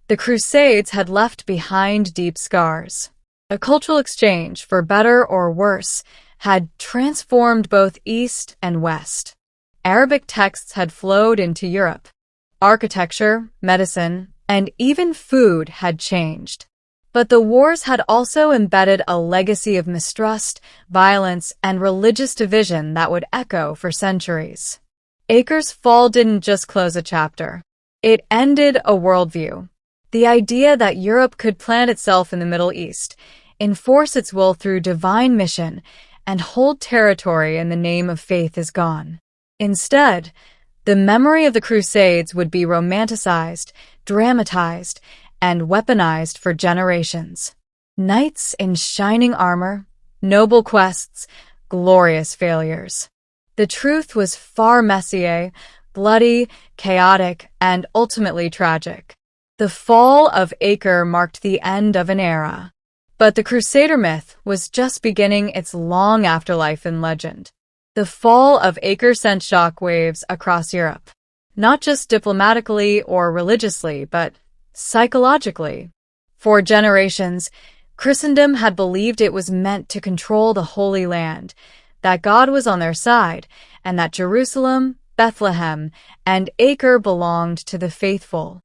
The Crusades had left behind deep scars. A cultural exchange, for better or worse, had transformed both East and West. Arabic texts had flowed into Europe. Architecture, medicine, and even food had changed. But the wars had also embedded a legacy of mistrust, violence, and religious division that would echo for centuries. Acre's fall didn't just close a chapter. It ended a worldview. The idea that Europe could plant itself in the Middle East, enforce its will through divine mission, and hold territory in the name of faith is gone. Instead, the memory of the Crusades would be romanticized, dramatized, and weaponized for generations. Knights in shining armor, noble quests, glorious failures. The truth was far messier, bloody, chaotic, and ultimately tragic. The fall of Acre marked the end of an era. But the Crusader myth was just beginning its long afterlife in legend. The fall of Acre sent shockwaves across Europe, not just diplomatically or religiously, but psychologically. For generations, Christendom had believed it was meant to control the Holy Land, that God was on their side, and that Jerusalem, Bethlehem, and Acre belonged to the faithful.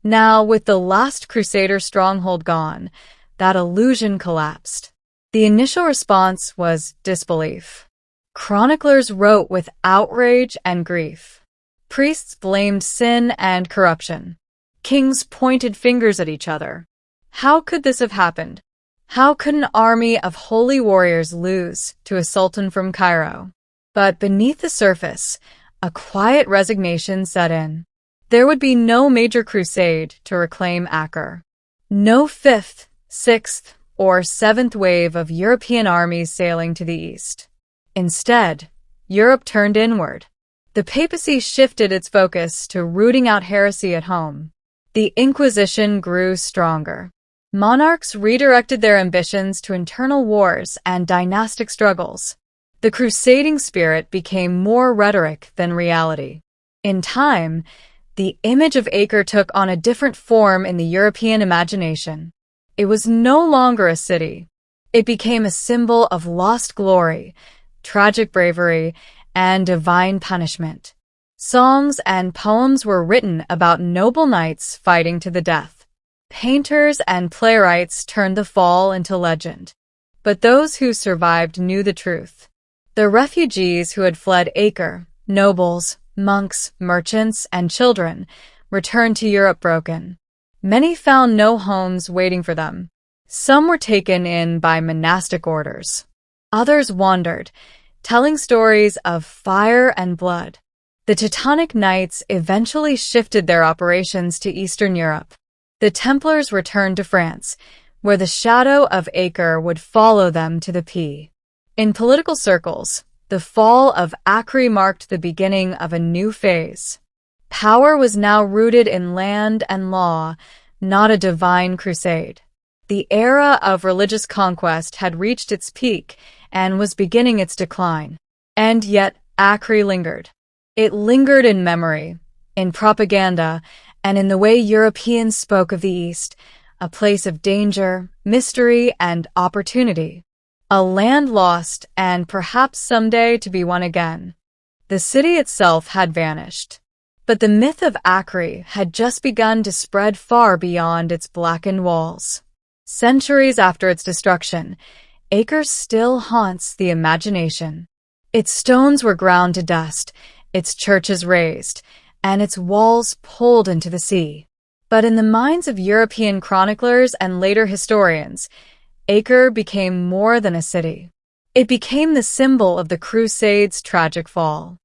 Now, with the last Crusader stronghold gone, that illusion collapsed. The initial response was disbelief. Chroniclers wrote with outrage and grief. Priests blamed sin and corruption. Kings pointed fingers at each other. How could this have happened? How could an army of holy warriors lose to a sultan from Cairo? But beneath the surface, a quiet resignation set in. There would be no major crusade to reclaim Acre. No fifth, sixth, or seventh wave of European armies sailing to the east. Instead, Europe turned inward. The papacy shifted its focus to rooting out heresy at home. The Inquisition grew stronger. Monarchs redirected their ambitions to internal wars and dynastic struggles. The crusading spirit became more rhetoric than reality. In time, the image of Acre took on a different form in the European imagination. It was no longer a city. It became a symbol of lost glory, tragic bravery, and divine punishment. Songs and poems were written about noble knights fighting to the death. Painters and playwrights turned the fall into legend. But those who survived knew the truth. The refugees who had fled Acre, nobles, monks, merchants, and children, returned to Europe broken. Many found no homes waiting for them. Some were taken in by monastic orders. Others wandered, telling stories of fire and blood. The Teutonic Knights eventually shifted their operations to Eastern Europe. The Templars returned to France, where the shadow of Acre would follow them to the P. In political circles, the fall of Acre marked the beginning of a new phase. Power was now rooted in land and law, not a divine crusade. The era of religious conquest had reached its peak and was beginning its decline. And yet, Acre lingered. It lingered in memory, in propaganda, and in the way Europeans spoke of the East, a place of danger, mystery, and opportunity. A land lost and perhaps someday to be won again. The city itself had vanished. But the myth of Acre had just begun to spread far beyond its blackened walls. Centuries after its destruction, Acre still haunts the imagination. Its stones were ground to dust, its churches razed, and its walls pulled into the sea. But in the minds of European chroniclers and later historians, Acre became more than a city. It became the symbol of the Crusades' tragic fall.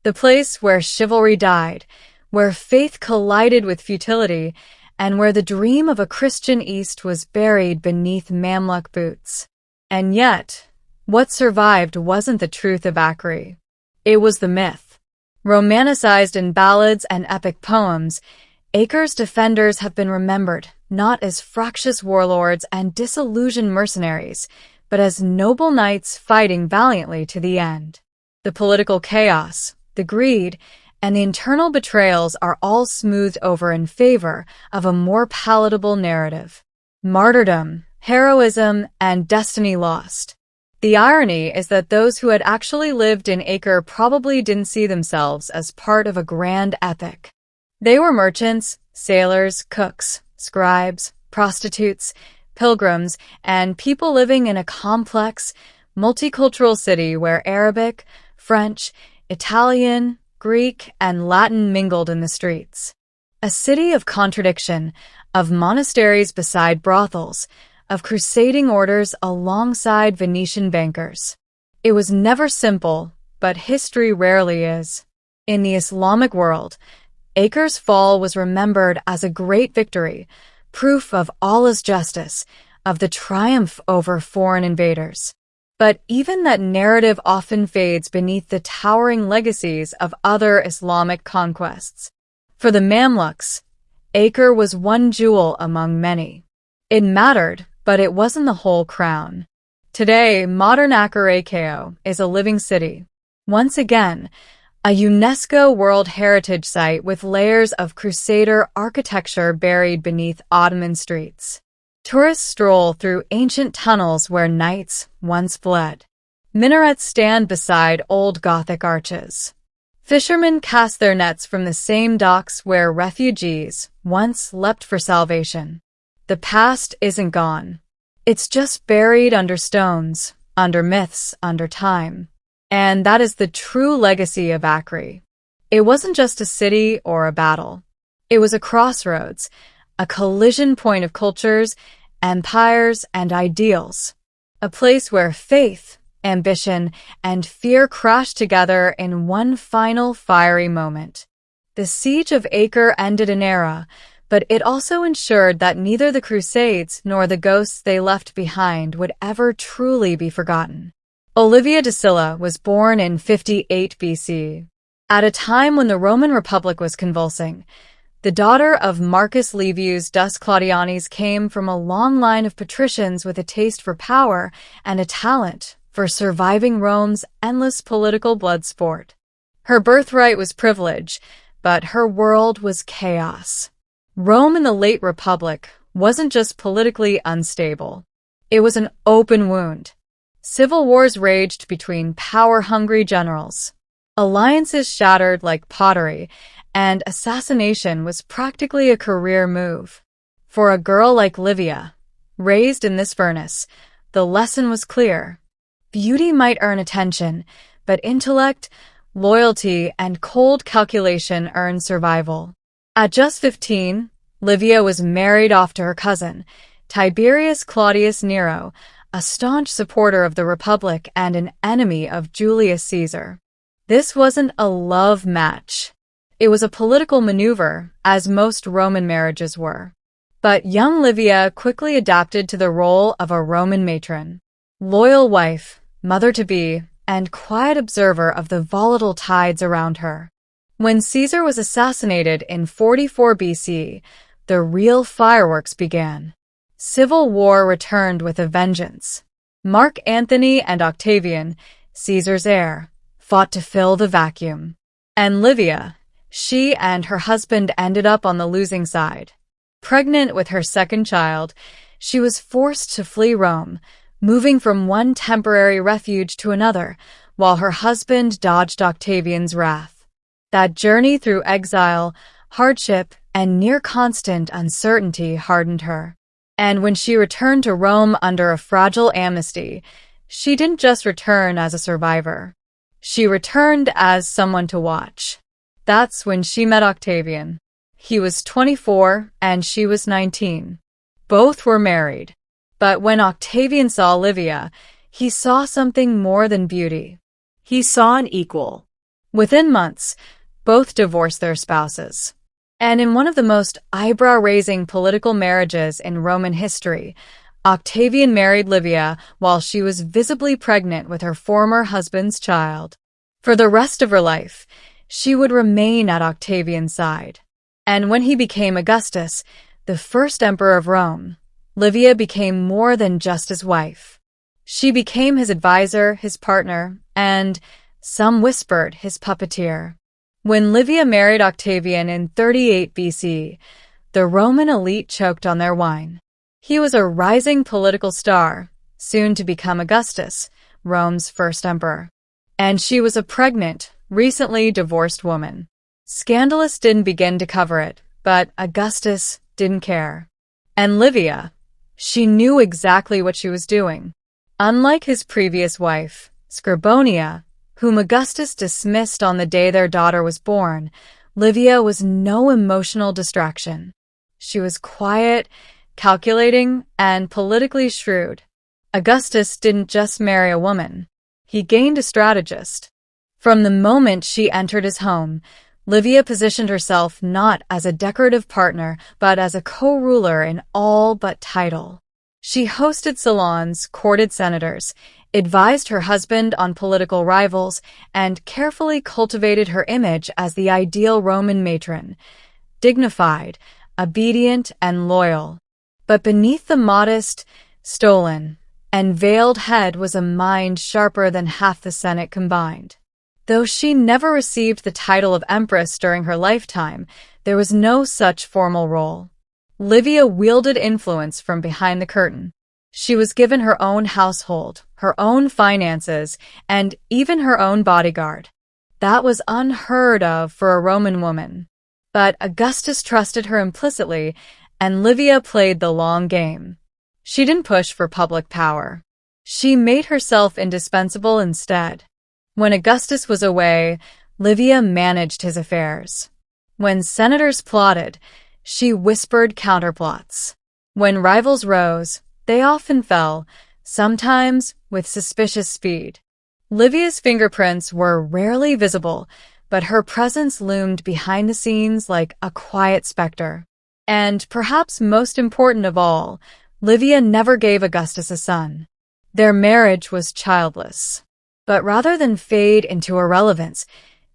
The place where chivalry died, where faith collided with futility, and where the dream of a Christian East was buried beneath Mamluk boots. And yet, what survived wasn't the truth of Acre. It was the myth. Romanticized in ballads and epic poems, Acre's defenders have been remembered not as fractious warlords and disillusioned mercenaries, but as noble knights fighting valiantly to the end. The political chaos, the greed, and the internal betrayals are all smoothed over in favor of a more palatable narrative. Martyrdom, heroism, and destiny lost. The irony is that those who had actually lived in Acre probably didn't see themselves as part of a grand epic. They were merchants, sailors, cooks, scribes, prostitutes, pilgrims, and people living in a complex, multicultural city where Arabic, French, Italian, Greek, and Latin mingled in the streets. A city of contradiction, of monasteries beside brothels, of crusading orders alongside Venetian bankers. It was never simple, but history rarely is. In the Islamic world, Acre's fall was remembered as a great victory, proof of Allah's justice, of the triumph over foreign invaders. But even that narrative often fades beneath the towering legacies of other Islamic conquests. For the Mamluks, Acre was one jewel among many. It mattered, but it wasn't the whole crown. Today, modern Acre is a living city. Once again, a UNESCO World Heritage Site with layers of Crusader architecture buried beneath Ottoman streets. Tourists stroll through ancient tunnels where knights once fled. Minarets stand beside old Gothic arches. Fishermen cast their nets from the same docks where refugees once leapt for salvation. The past isn't gone. It's just buried under stones, under myths, under time. And that is the true legacy of Acre. It wasn't just a city or a battle. It was a crossroads, a collision point of cultures, empires, and ideals. A place where faith, ambition, and fear crashed together in one final fiery moment. The siege of Acre ended an era, but it also ensured that neither the Crusades nor the ghosts they left behind would ever truly be forgotten. Olivia de Silla was born in 58 BC, at a time when the Roman Republic was convulsing. The daughter of Marcus Livius Dus Claudianus came from a long line of patricians with a taste for power and a talent for surviving Rome's endless political blood sport. Her birthright was privilege, but her world was chaos. Rome in the late Republic wasn't just politically unstable. It was an open wound. Civil wars raged between power-hungry generals. Alliances shattered like pottery, and assassination was practically a career move. For a girl like Livia, raised in this furnace, the lesson was clear. Beauty might earn attention, but intellect, loyalty, and cold calculation earn survival. At just 15, Livia was married off to her cousin, Tiberius Claudius Nero, a staunch supporter of the Republic and an enemy of Julius Caesar. This wasn't a love match. It was a political maneuver, as most Roman marriages were. But young Livia quickly adapted to the role of a Roman matron. Loyal wife, mother-to-be, and quiet observer of the volatile tides around her. When Caesar was assassinated in 44 BC, the real fireworks began. Civil war returned with a vengeance. Mark Antony and Octavian, Caesar's heir, fought to fill the vacuum. And Livia, she and her husband ended up on the losing side. Pregnant with her second child, she was forced to flee Rome, moving from one temporary refuge to another, while her husband dodged Octavian's wrath. That journey through exile, hardship, and near constant uncertainty hardened her. And when she returned to Rome under a fragile amnesty, she didn't just return as a survivor. She returned as someone to watch. That's when she met Octavian. He was 24 and she was 19. Both were married. But when Octavian saw Livia, he saw something more than beauty. He saw an equal. Within months, both divorced their spouses. And in one of the most eyebrow-raising political marriages in Roman history, Octavian married Livia while she was visibly pregnant with her former husband's child. For the rest of her life, she would remain at Octavian's side. And when he became Augustus, the first emperor of Rome, Livia became more than just his wife. She became his advisor, his partner, and, some whispered, his puppeteer. When Livia married Octavian in 38 BC, the Roman elite choked on their wine. He was a rising political star, soon to become Augustus, Rome's first emperor. And she was a pregnant, recently divorced woman. Scandalous didn't begin to cover it, but Augustus didn't care. And Livia, she knew exactly what she was doing. Unlike his previous wife, Scribonia, whom Augustus dismissed on the day their daughter was born, Livia was no emotional distraction. She was quiet, calculating, and politically shrewd. Augustus didn't just marry a woman. He gained a strategist. From the moment she entered his home, Livia positioned herself not as a decorative partner, but as a co-ruler in all but title. She hosted salons, courted senators, advised her husband on political rivals, and carefully cultivated her image as the ideal Roman matron, dignified, obedient, and loyal. But beneath the modest, stolen, and veiled head was a mind sharper than half the Senate combined. Though she never received the title of empress during her lifetime, there was no such formal role. Livia wielded influence from behind the curtain. She was given her own household, her own finances, and even her own bodyguard. That was unheard of for a Roman woman. But Augustus trusted her implicitly, and Livia played the long game. She didn't push for public power. She made herself indispensable instead. When Augustus was away, Livia managed his affairs. When senators plotted, she whispered counterplots. When rivals rose, they often fell, sometimes with suspicious speed. Livia's fingerprints were rarely visible, but her presence loomed behind the scenes like a quiet specter. And perhaps most important of all, Livia never gave Augustus a son. Their marriage was childless. But rather than fade into irrelevance,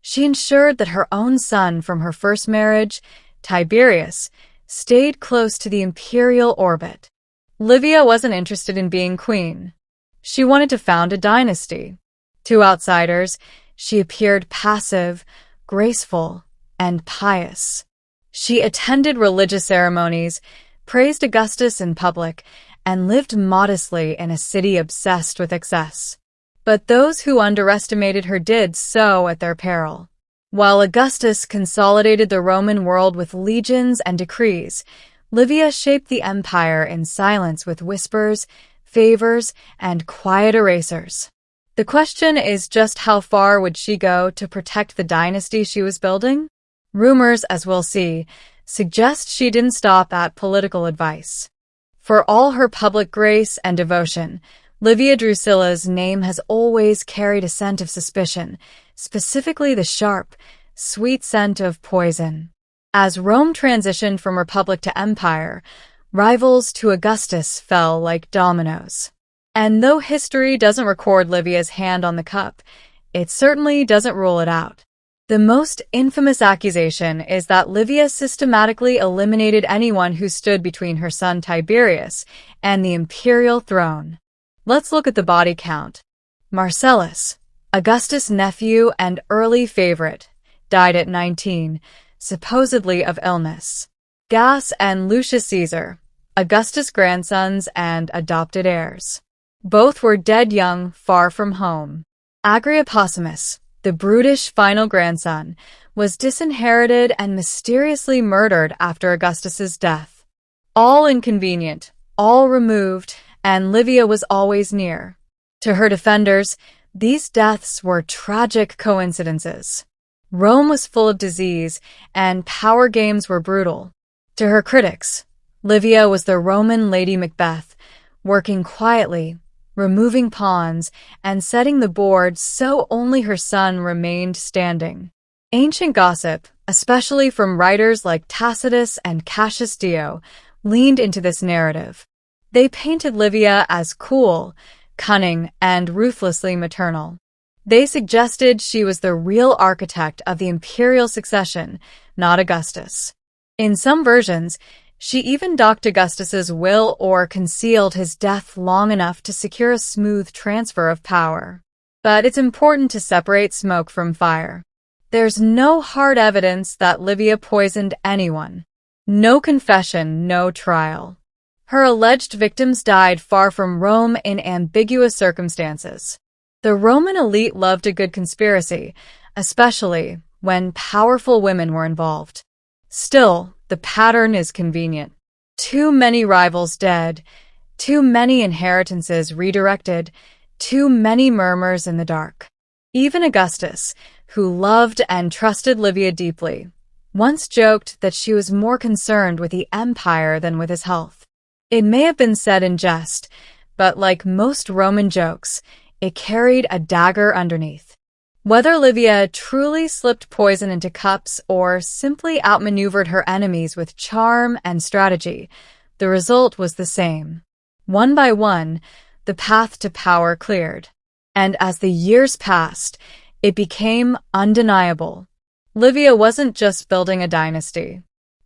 she ensured that her own son from her first marriage, Tiberius, stayed close to the imperial orbit. Livia wasn't interested in being queen. She wanted to found a dynasty. To outsiders, she appeared passive, graceful, and pious. She attended religious ceremonies, praised Augustus in public, and lived modestly in a city obsessed with excess. But those who underestimated her did so at their peril. While Augustus consolidated the Roman world with legions and decrees, Livia shaped the empire in silence with whispers, favors, and quiet erasers. The question is just how far would she go to protect the dynasty she was building? Rumors, as we'll see, suggest she didn't stop at political advice. For all her public grace and devotion, Livia Drusilla's name has always carried a scent of suspicion, specifically the sharp, sweet scent of poison. As Rome transitioned from republic to empire, rivals to Augustus fell like dominoes. And though history doesn't record Livia's hand on the cup, it certainly doesn't rule it out. The most infamous accusation is that Livia systematically eliminated anyone who stood between her son Tiberius and the imperial throne. Let's look at the body count. Marcellus, Augustus' nephew and early favorite, died at 19, supposedly of illness. Gas and Lucius Caesar, Augustus' grandsons and adopted heirs. Both were dead young, far from home. Agrippius, the brutish final grandson, was disinherited and mysteriously murdered after Augustus's death. All inconvenient, all removed, and Livia was always near. To her defenders, these deaths were tragic coincidences. Rome was full of disease, and power games were brutal. To her critics, Livia was the Roman Lady Macbeth, working quietly, removing pawns, and setting the board so only her son remained standing. Ancient gossip, especially from writers like Tacitus and Cassius Dio, leaned into this narrative. They painted Livia as cool, cunning, and ruthlessly maternal. They suggested she was the real architect of the imperial succession, not Augustus. In some versions, she even docked Augustus's will or concealed his death long enough to secure a smooth transfer of power. But it's important to separate smoke from fire. There's no hard evidence that Livia poisoned anyone. No confession, no trial. Her alleged victims died far from Rome in ambiguous circumstances. The Roman elite loved a good conspiracy, especially when powerful women were involved. Still, the pattern is convenient. Too many rivals dead, too many inheritances redirected, too many murmurs in the dark. Even Augustus, who loved and trusted Livia deeply, once joked that she was more concerned with the empire than with his health. It may have been said in jest, but like most Roman jokes, it carried a dagger underneath. Whether Livia truly slipped poison into cups or simply outmaneuvered her enemies with charm and strategy, the result was the same. One by one, the path to power cleared. And as the years passed, it became undeniable. Livia wasn't just building a dynasty.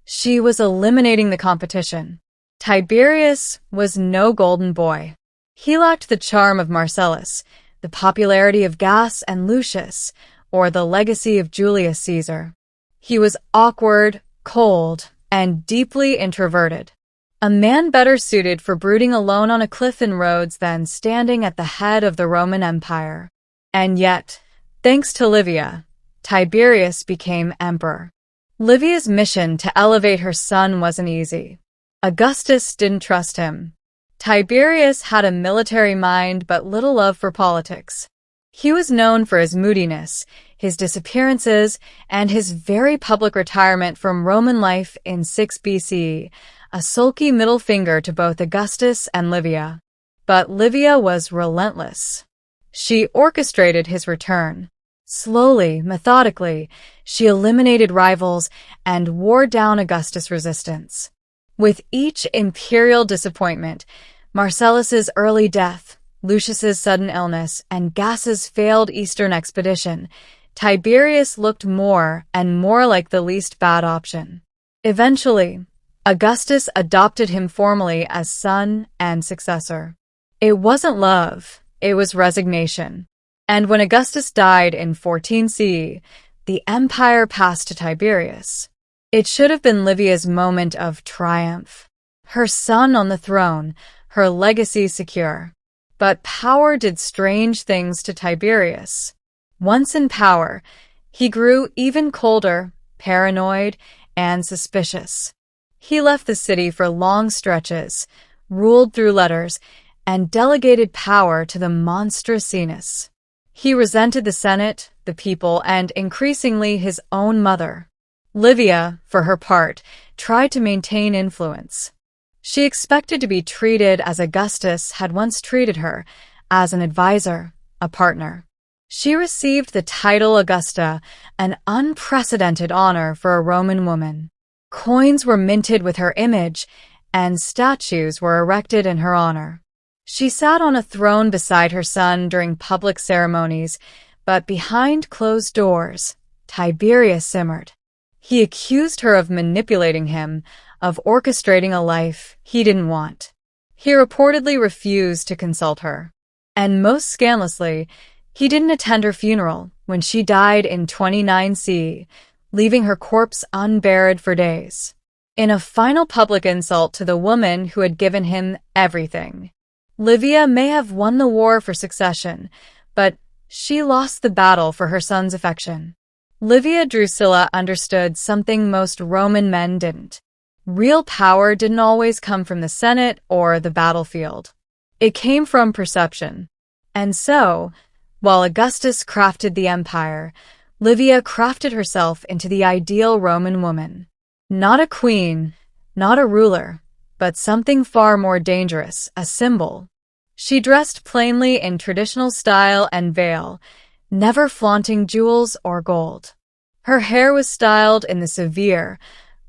She was eliminating the competition. Tiberius was no golden boy. He lacked the charm of Marcellus, the popularity of Gas and Lucius, or the legacy of Julius Caesar. He was awkward, cold, and deeply introverted. A man better suited for brooding alone on a cliff in Rhodes than standing at the head of the Roman Empire. And yet, thanks to Livia, Tiberius became emperor. Livia's mission to elevate her son wasn't easy. Augustus didn't trust him. Tiberius had a military mind but little love for politics. He was known for his moodiness, his disappearances, and his very public retirement from Roman life in 6 BCE, a sulky middle finger to both Augustus and Livia. But Livia was relentless. She orchestrated his return. Slowly, methodically, she eliminated rivals and wore down Augustus' resistance. With each imperial disappointment, Marcellus's early death, Lucius's sudden illness, and Gas's failed eastern expedition, Tiberius looked more and more like the least bad option. Eventually, Augustus adopted him formally as son and successor. It wasn't love, it was resignation. And when Augustus died in 14 CE, the empire passed to Tiberius. It should have been Livia's moment of triumph. Her son on the throne, her legacy secure. But power did strange things to Tiberius. Once in power, he grew even colder, paranoid, and suspicious. He left the city for long stretches, ruled through letters, and delegated power to the monstrous Caenus. He resented the Senate, the people, and increasingly his own mother. Livia, for her part, tried to maintain influence. She expected to be treated as Augustus had once treated her, as an advisor, a partner. She received the title Augusta, an unprecedented honor for a Roman woman. Coins were minted with her image, and statues were erected in her honor. She sat on a throne beside her son during public ceremonies, but behind closed doors, Tiberius simmered. He accused her of manipulating him, of orchestrating a life he didn't want. He reportedly refused to consult her. And most scandalously, he didn't attend her funeral when she died in 29 CE, leaving her corpse unburied for days. In a final public insult to the woman who had given him everything. Livia may have won the war for succession, but she lost the battle for her son's affection. Livia Drusilla understood something most Roman men didn't. Real power didn't always come from the Senate or the battlefield. It came from perception. And so, while Augustus crafted the empire, Livia crafted herself into the ideal Roman woman. Not a queen, not a ruler, but something far more dangerous, a symbol. She dressed plainly in traditional style and veil, never flaunting jewels or gold. Her hair was styled in the severe,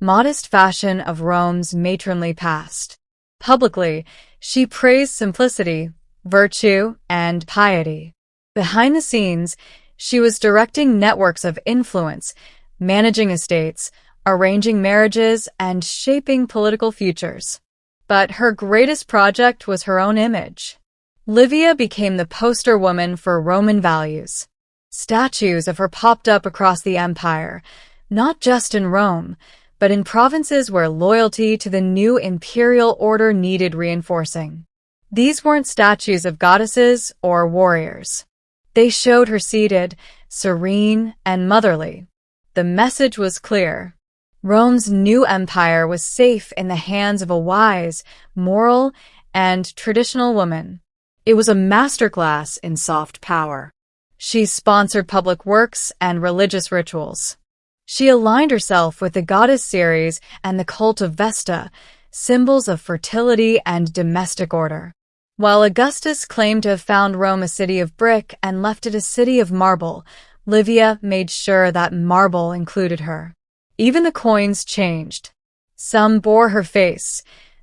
modest fashion of Rome's matronly past. Publicly, she praised simplicity, virtue, and piety. Behind the scenes, she was directing networks of influence, managing estates, arranging marriages, and shaping political futures. But her greatest project was her own image. Livia became the poster woman for Roman values. Statues of her popped up across the empire, not just in Rome, but in provinces where loyalty to the new imperial order needed reinforcing. These weren't statues of goddesses or warriors. They showed her seated, serene, and motherly. The message was clear. Rome's new empire was safe in the hands of a wise, moral, and traditional woman. It was a masterclass in soft power. She sponsored public works and religious rituals. She aligned herself with the goddess Ceres and the cult of Vesta, symbols of fertility and domestic order. While Augustus claimed to have found Rome a city of brick and left it a city of marble, Livia made sure that marble included her. Even the coins changed. Some bore her face,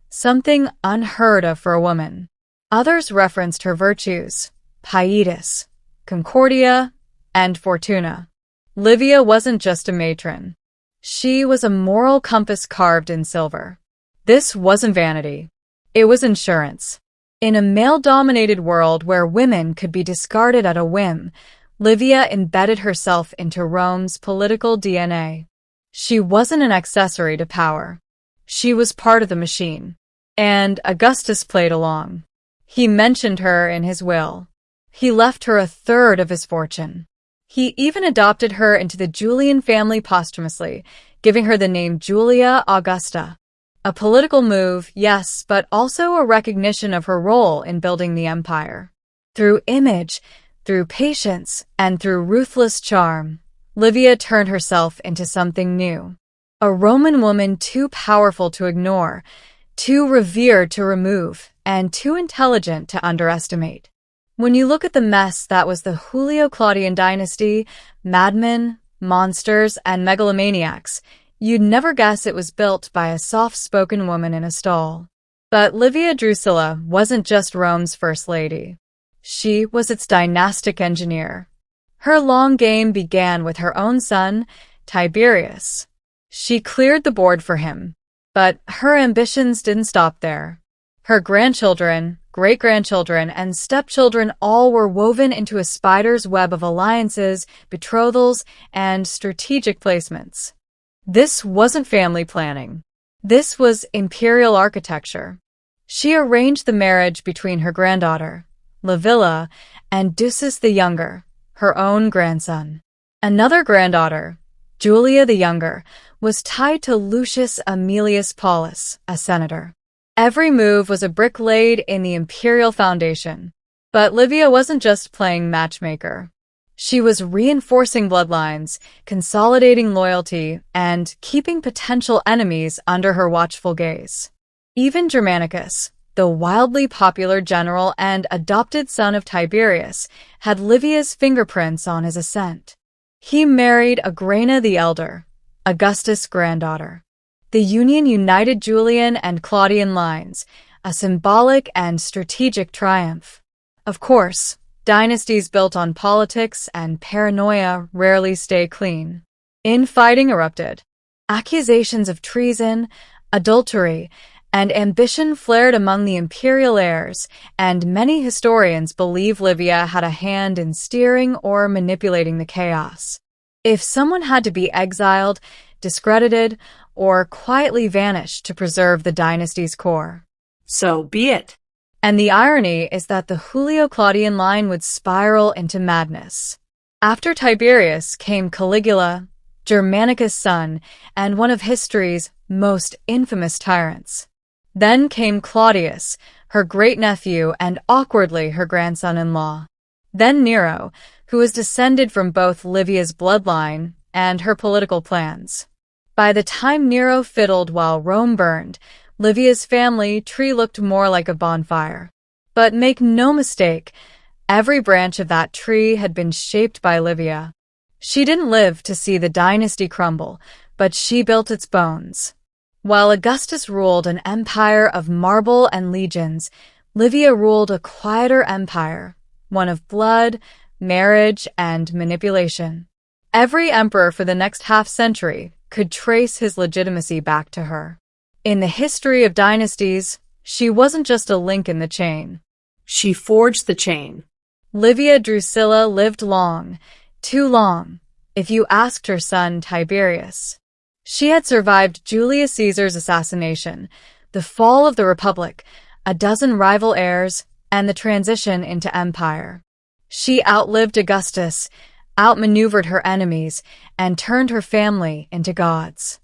something unheard of for a woman. Others referenced her virtues, pietas, concordia, and fortuna. Livia wasn't just a matron. She was a moral compass carved in silver. This wasn't vanity. It was insurance. In a male-dominated world where women could be discarded at a whim, Livia embedded herself into Rome's political DNA. She wasn't an accessory to power. She was part of the machine. And Augustus played along. He mentioned her in his will. He left her a third of his fortune. He even adopted her into the Julian family posthumously, giving her the name Julia Augusta. A political move, yes, but also a recognition of her role in building the empire. Through image, through patience, and through ruthless charm, Livia turned herself into something new. A Roman woman too powerful to ignore, too revered to remove, and too intelligent to underestimate. When you look at the mess that was the Julio-Claudian dynasty, madmen, monsters, and megalomaniacs, you'd never guess it was built by a soft-spoken woman in a stall. But Livia Drusilla wasn't just Rome's first lady. She was its dynastic engineer. Her long game began with her own son, Tiberius. She cleared the board for him, but her ambitions didn't stop there. Her grandchildren, great-grandchildren, and stepchildren all were woven into a spider's web of alliances, betrothals, and strategic placements. This wasn't family planning. This was imperial architecture. She arranged the marriage between her granddaughter, Livilla, and Drusus the Younger, her own grandson. Another granddaughter, Julia the Younger, was tied to Lucius Aemilius Paulus, a senator. Every move was a brick laid in the imperial foundation. But Livia wasn't just playing matchmaker. She was reinforcing bloodlines, consolidating loyalty, and keeping potential enemies under her watchful gaze. Even Germanicus, the wildly popular general and adopted son of Tiberius, had Livia's fingerprints on his ascent. He married Agrena the Elder, Augustus' granddaughter. The union united Julian and Claudian lines, a symbolic and strategic triumph. Of course, dynasties built on politics and paranoia rarely stay clean. Infighting erupted. Accusations of treason, adultery, and ambition flared among the imperial heirs, and many historians believe Livia had a hand in steering or manipulating the chaos. If someone had to be exiled, discredited, or quietly vanished to preserve the dynasty's core, So be it. And the irony is that the Julio-Claudian line would spiral into madness. After Tiberius came Caligula, Germanicus' son, and one of history's most infamous tyrants. Then came Claudius, her great-nephew and awkwardly her grandson-in-law. Then Nero, who was descended from both Livia's bloodline and her political plans. By the time Nero fiddled while Rome burned, Livia's family tree looked more like a bonfire. But make no mistake, every branch of that tree had been shaped by Livia. She didn't live to see the dynasty crumble, but she built its bones. While Augustus ruled an empire of marble and legions, Livia ruled a quieter empire, one of blood, marriage, and manipulation. Every emperor for the next half-century could trace his legitimacy back to her. In the history of dynasties, she wasn't just a link in the chain. She forged the chain. Livia Drusilla lived long, too long, if you asked her son Tiberius. She had survived Julius Caesar's assassination, the fall of the Republic, a dozen rival heirs, and the transition into empire. She outlived Augustus, outmaneuvered her enemies, and turned her family into gods.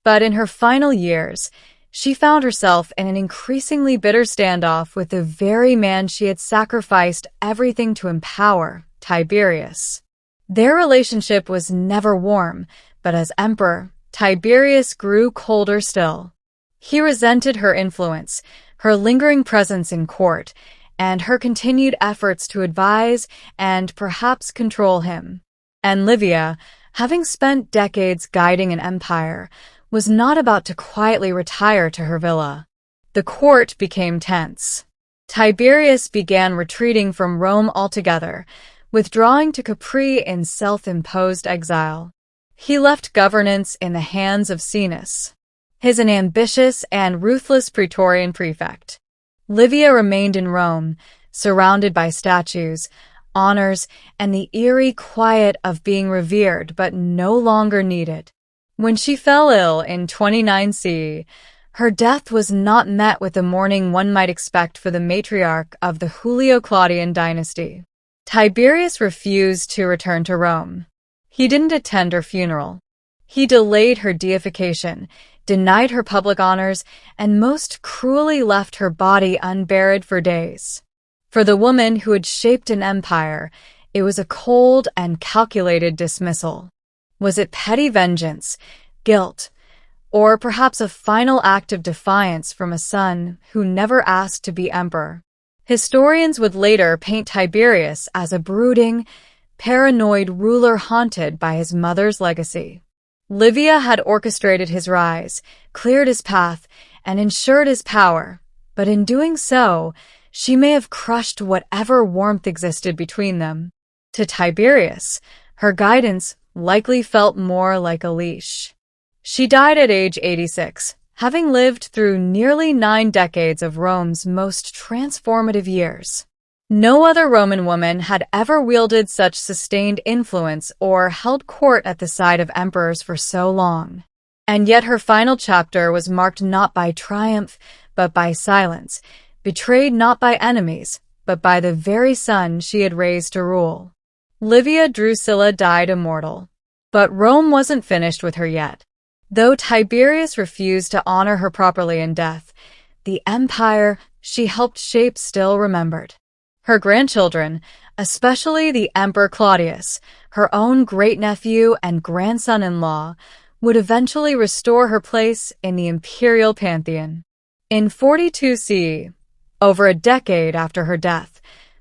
But in her final years, she found herself in an increasingly bitter standoff with the very man she had sacrificed everything to empower, Tiberius. Their relationship was never warm, but as emperor, Tiberius grew colder still. He resented her influence, her lingering presence in court, and her continued efforts to advise and perhaps control him. And Livia, having spent decades guiding an empire, was not about to quietly retire to her villa. The court became tense. Tiberius began retreating from Rome altogether, withdrawing to Capri in self-imposed exile. He left governance in the hands of Caenus, an ambitious and ruthless praetorian prefect. Livia remained in Rome, surrounded by statues, honors, and the eerie quiet of being revered but no longer needed. When she fell ill in 29 CE, her death was not met with the mourning one might expect for the matriarch of the Julio-Claudian dynasty. Tiberius refused to return to Rome. He didn't attend her funeral. He delayed her deification, denied her public honors, and most cruelly left her body unburied for days. For the woman who had shaped an empire, it was a cold and calculated dismissal. Was it petty vengeance, guilt, or perhaps a final act of defiance from a son who never asked to be emperor? Historians would later paint Tiberius as a brooding, paranoid ruler haunted by his mother's legacy. Livia had orchestrated his rise, cleared his path, and ensured his power, but in doing so, she may have crushed whatever warmth existed between them. To Tiberius, her guidance likely felt more like a leash. She died at age 86, having lived through nearly 9 decades of Rome's most transformative years. No other Roman woman had ever wielded such sustained influence or held court at the side of emperors for so long. And yet her final chapter was marked not by triumph, but by silence, betrayed not by enemies, but by the very son she had raised to rule. Livia Drusilla died immortal. But Rome wasn't finished with her yet. Though Tiberius refused to honor her properly in death, the empire she helped shape still remembered. Her grandchildren, especially the Emperor Claudius, her own great-nephew and grandson-in-law, would eventually restore her place in the imperial pantheon. In 42 CE, over a decade after her death,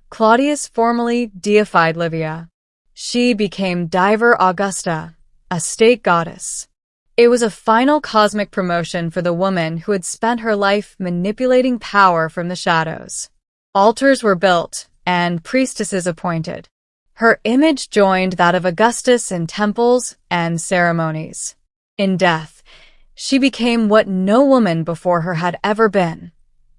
Claudius formally deified Livia. She became Diva Augusta, a state goddess. It was a final cosmic promotion for the woman who had spent her life manipulating power from the shadows. Altars were built, and priestesses appointed. Her image joined that of Augustus in temples and ceremonies. In death, she became what no woman before her had ever been,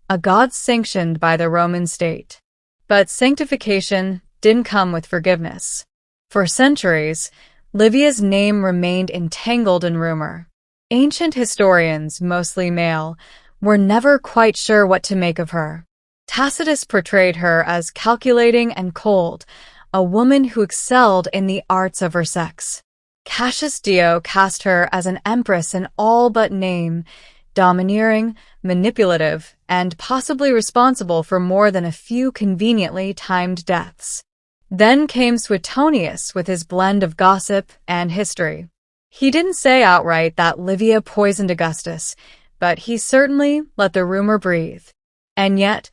a god sanctioned by the Roman state. But sanctification didn't come with forgiveness. For centuries, Livia's name remained entangled in rumor. Ancient historians, mostly male, were never quite sure what to make of her. Tacitus portrayed her as calculating and cold, a woman who excelled in the arts of her sex. Cassius Dio cast her as an empress in all but name, domineering, manipulative, and possibly responsible for more than a few conveniently timed deaths. Then came Suetonius with his blend of gossip and history. He didn't say outright that Livia poisoned Augustus, but he certainly let the rumor breathe. And yet,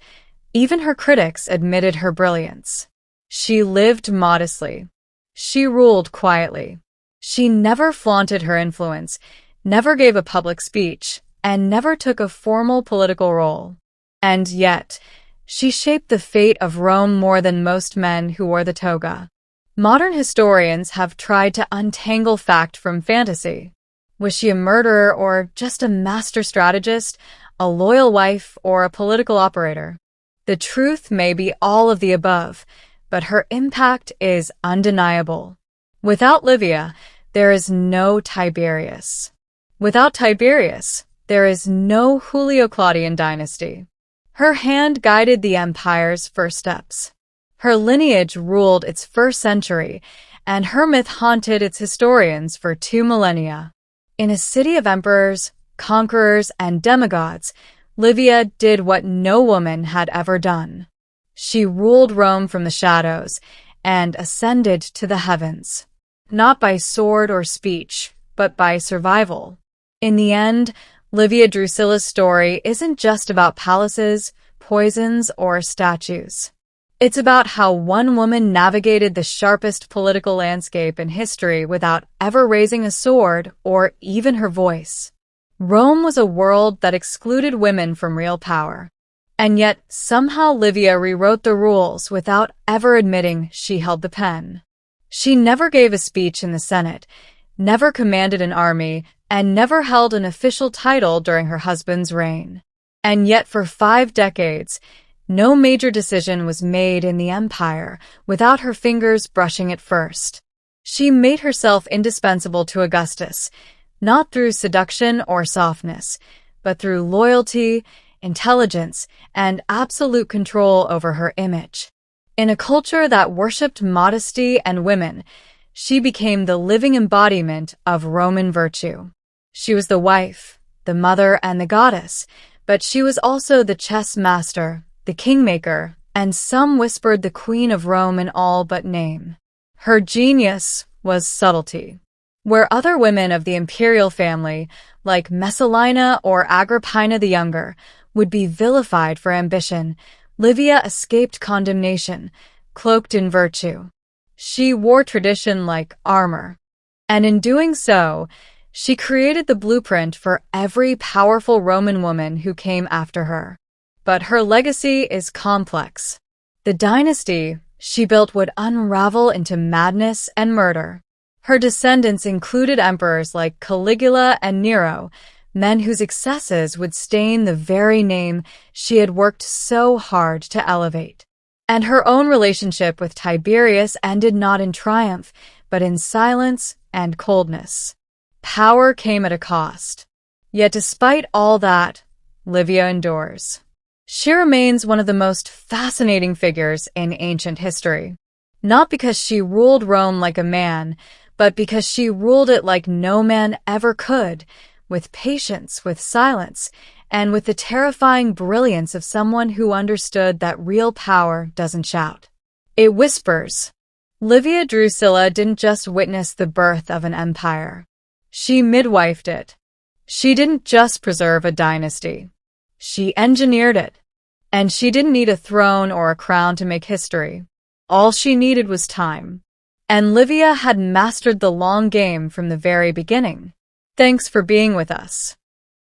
even her critics admitted her brilliance. She lived modestly. She ruled quietly. She never flaunted her influence, never gave a public speech, and never took a formal political role. And yet, she shaped the fate of Rome more than most men who wore the toga. Modern historians have tried to untangle fact from fantasy. Was she a murderer or just a master strategist, a loyal wife, or a political operator? The truth may be all of the above, but her impact is undeniable. Without Livia, there is no Tiberius. Without Tiberius, there is no Julio-Claudian dynasty. Her hand guided the empire's first steps. Her lineage ruled its first century, and her myth haunted its historians for 2 millennia. In a city of emperors, conquerors, and demigods, Livia did what no woman had ever done. She ruled Rome from the shadows and ascended to the heavens, not by sword or speech, but by survival. In the end, Livia Drusilla's story isn't just about palaces, poisons, or statues. It's about how one woman navigated the sharpest political landscape in history without ever raising a sword or even her voice. Rome was a world that excluded women from real power. And yet, somehow Livia rewrote the rules without ever admitting she held the pen. She never gave a speech in the Senate, never commanded an army, and never held an official title during her husband's reign. And yet, for 5 decades, no major decision was made in the empire without her fingers brushing it first. She made herself indispensable to Augustus, not through seduction or softness, but through loyalty, intelligence, and absolute control over her image. In a culture that worshipped modesty and women, she became the living embodiment of Roman virtue. She was the wife, the mother, and the goddess, but she was also the chess master, the kingmaker, and some whispered the Queen of Rome in all but name. Her genius was subtlety. Where other women of the imperial family, like Messalina or Agrippina the Younger, would be vilified for ambition, Livia escaped condemnation, cloaked in virtue. She wore tradition like armor. And in doing so, she created the blueprint for every powerful Roman woman who came after her. But her legacy is complex. The dynasty she built would unravel into madness and murder. Her descendants included emperors like Caligula and Nero, men whose excesses would stain the very name she had worked so hard to elevate. And her own relationship with Tiberius ended not in triumph, but in silence and coldness. Power came at a cost. Yet despite all that, Livia endures. She remains one of the most fascinating figures in ancient history. Not because she ruled Rome like a man, but because she ruled it like no man ever could, with patience, with silence, and with the terrifying brilliance of someone who understood that real power doesn't shout. It whispers. Livia Drusilla didn't just witness the birth of an empire. She midwifed it. She didn't just preserve a dynasty. She engineered it. And she didn't need a throne or a crown to make history. All she needed was time. And Livia had mastered the long game from the very beginning. Thanks for being with us.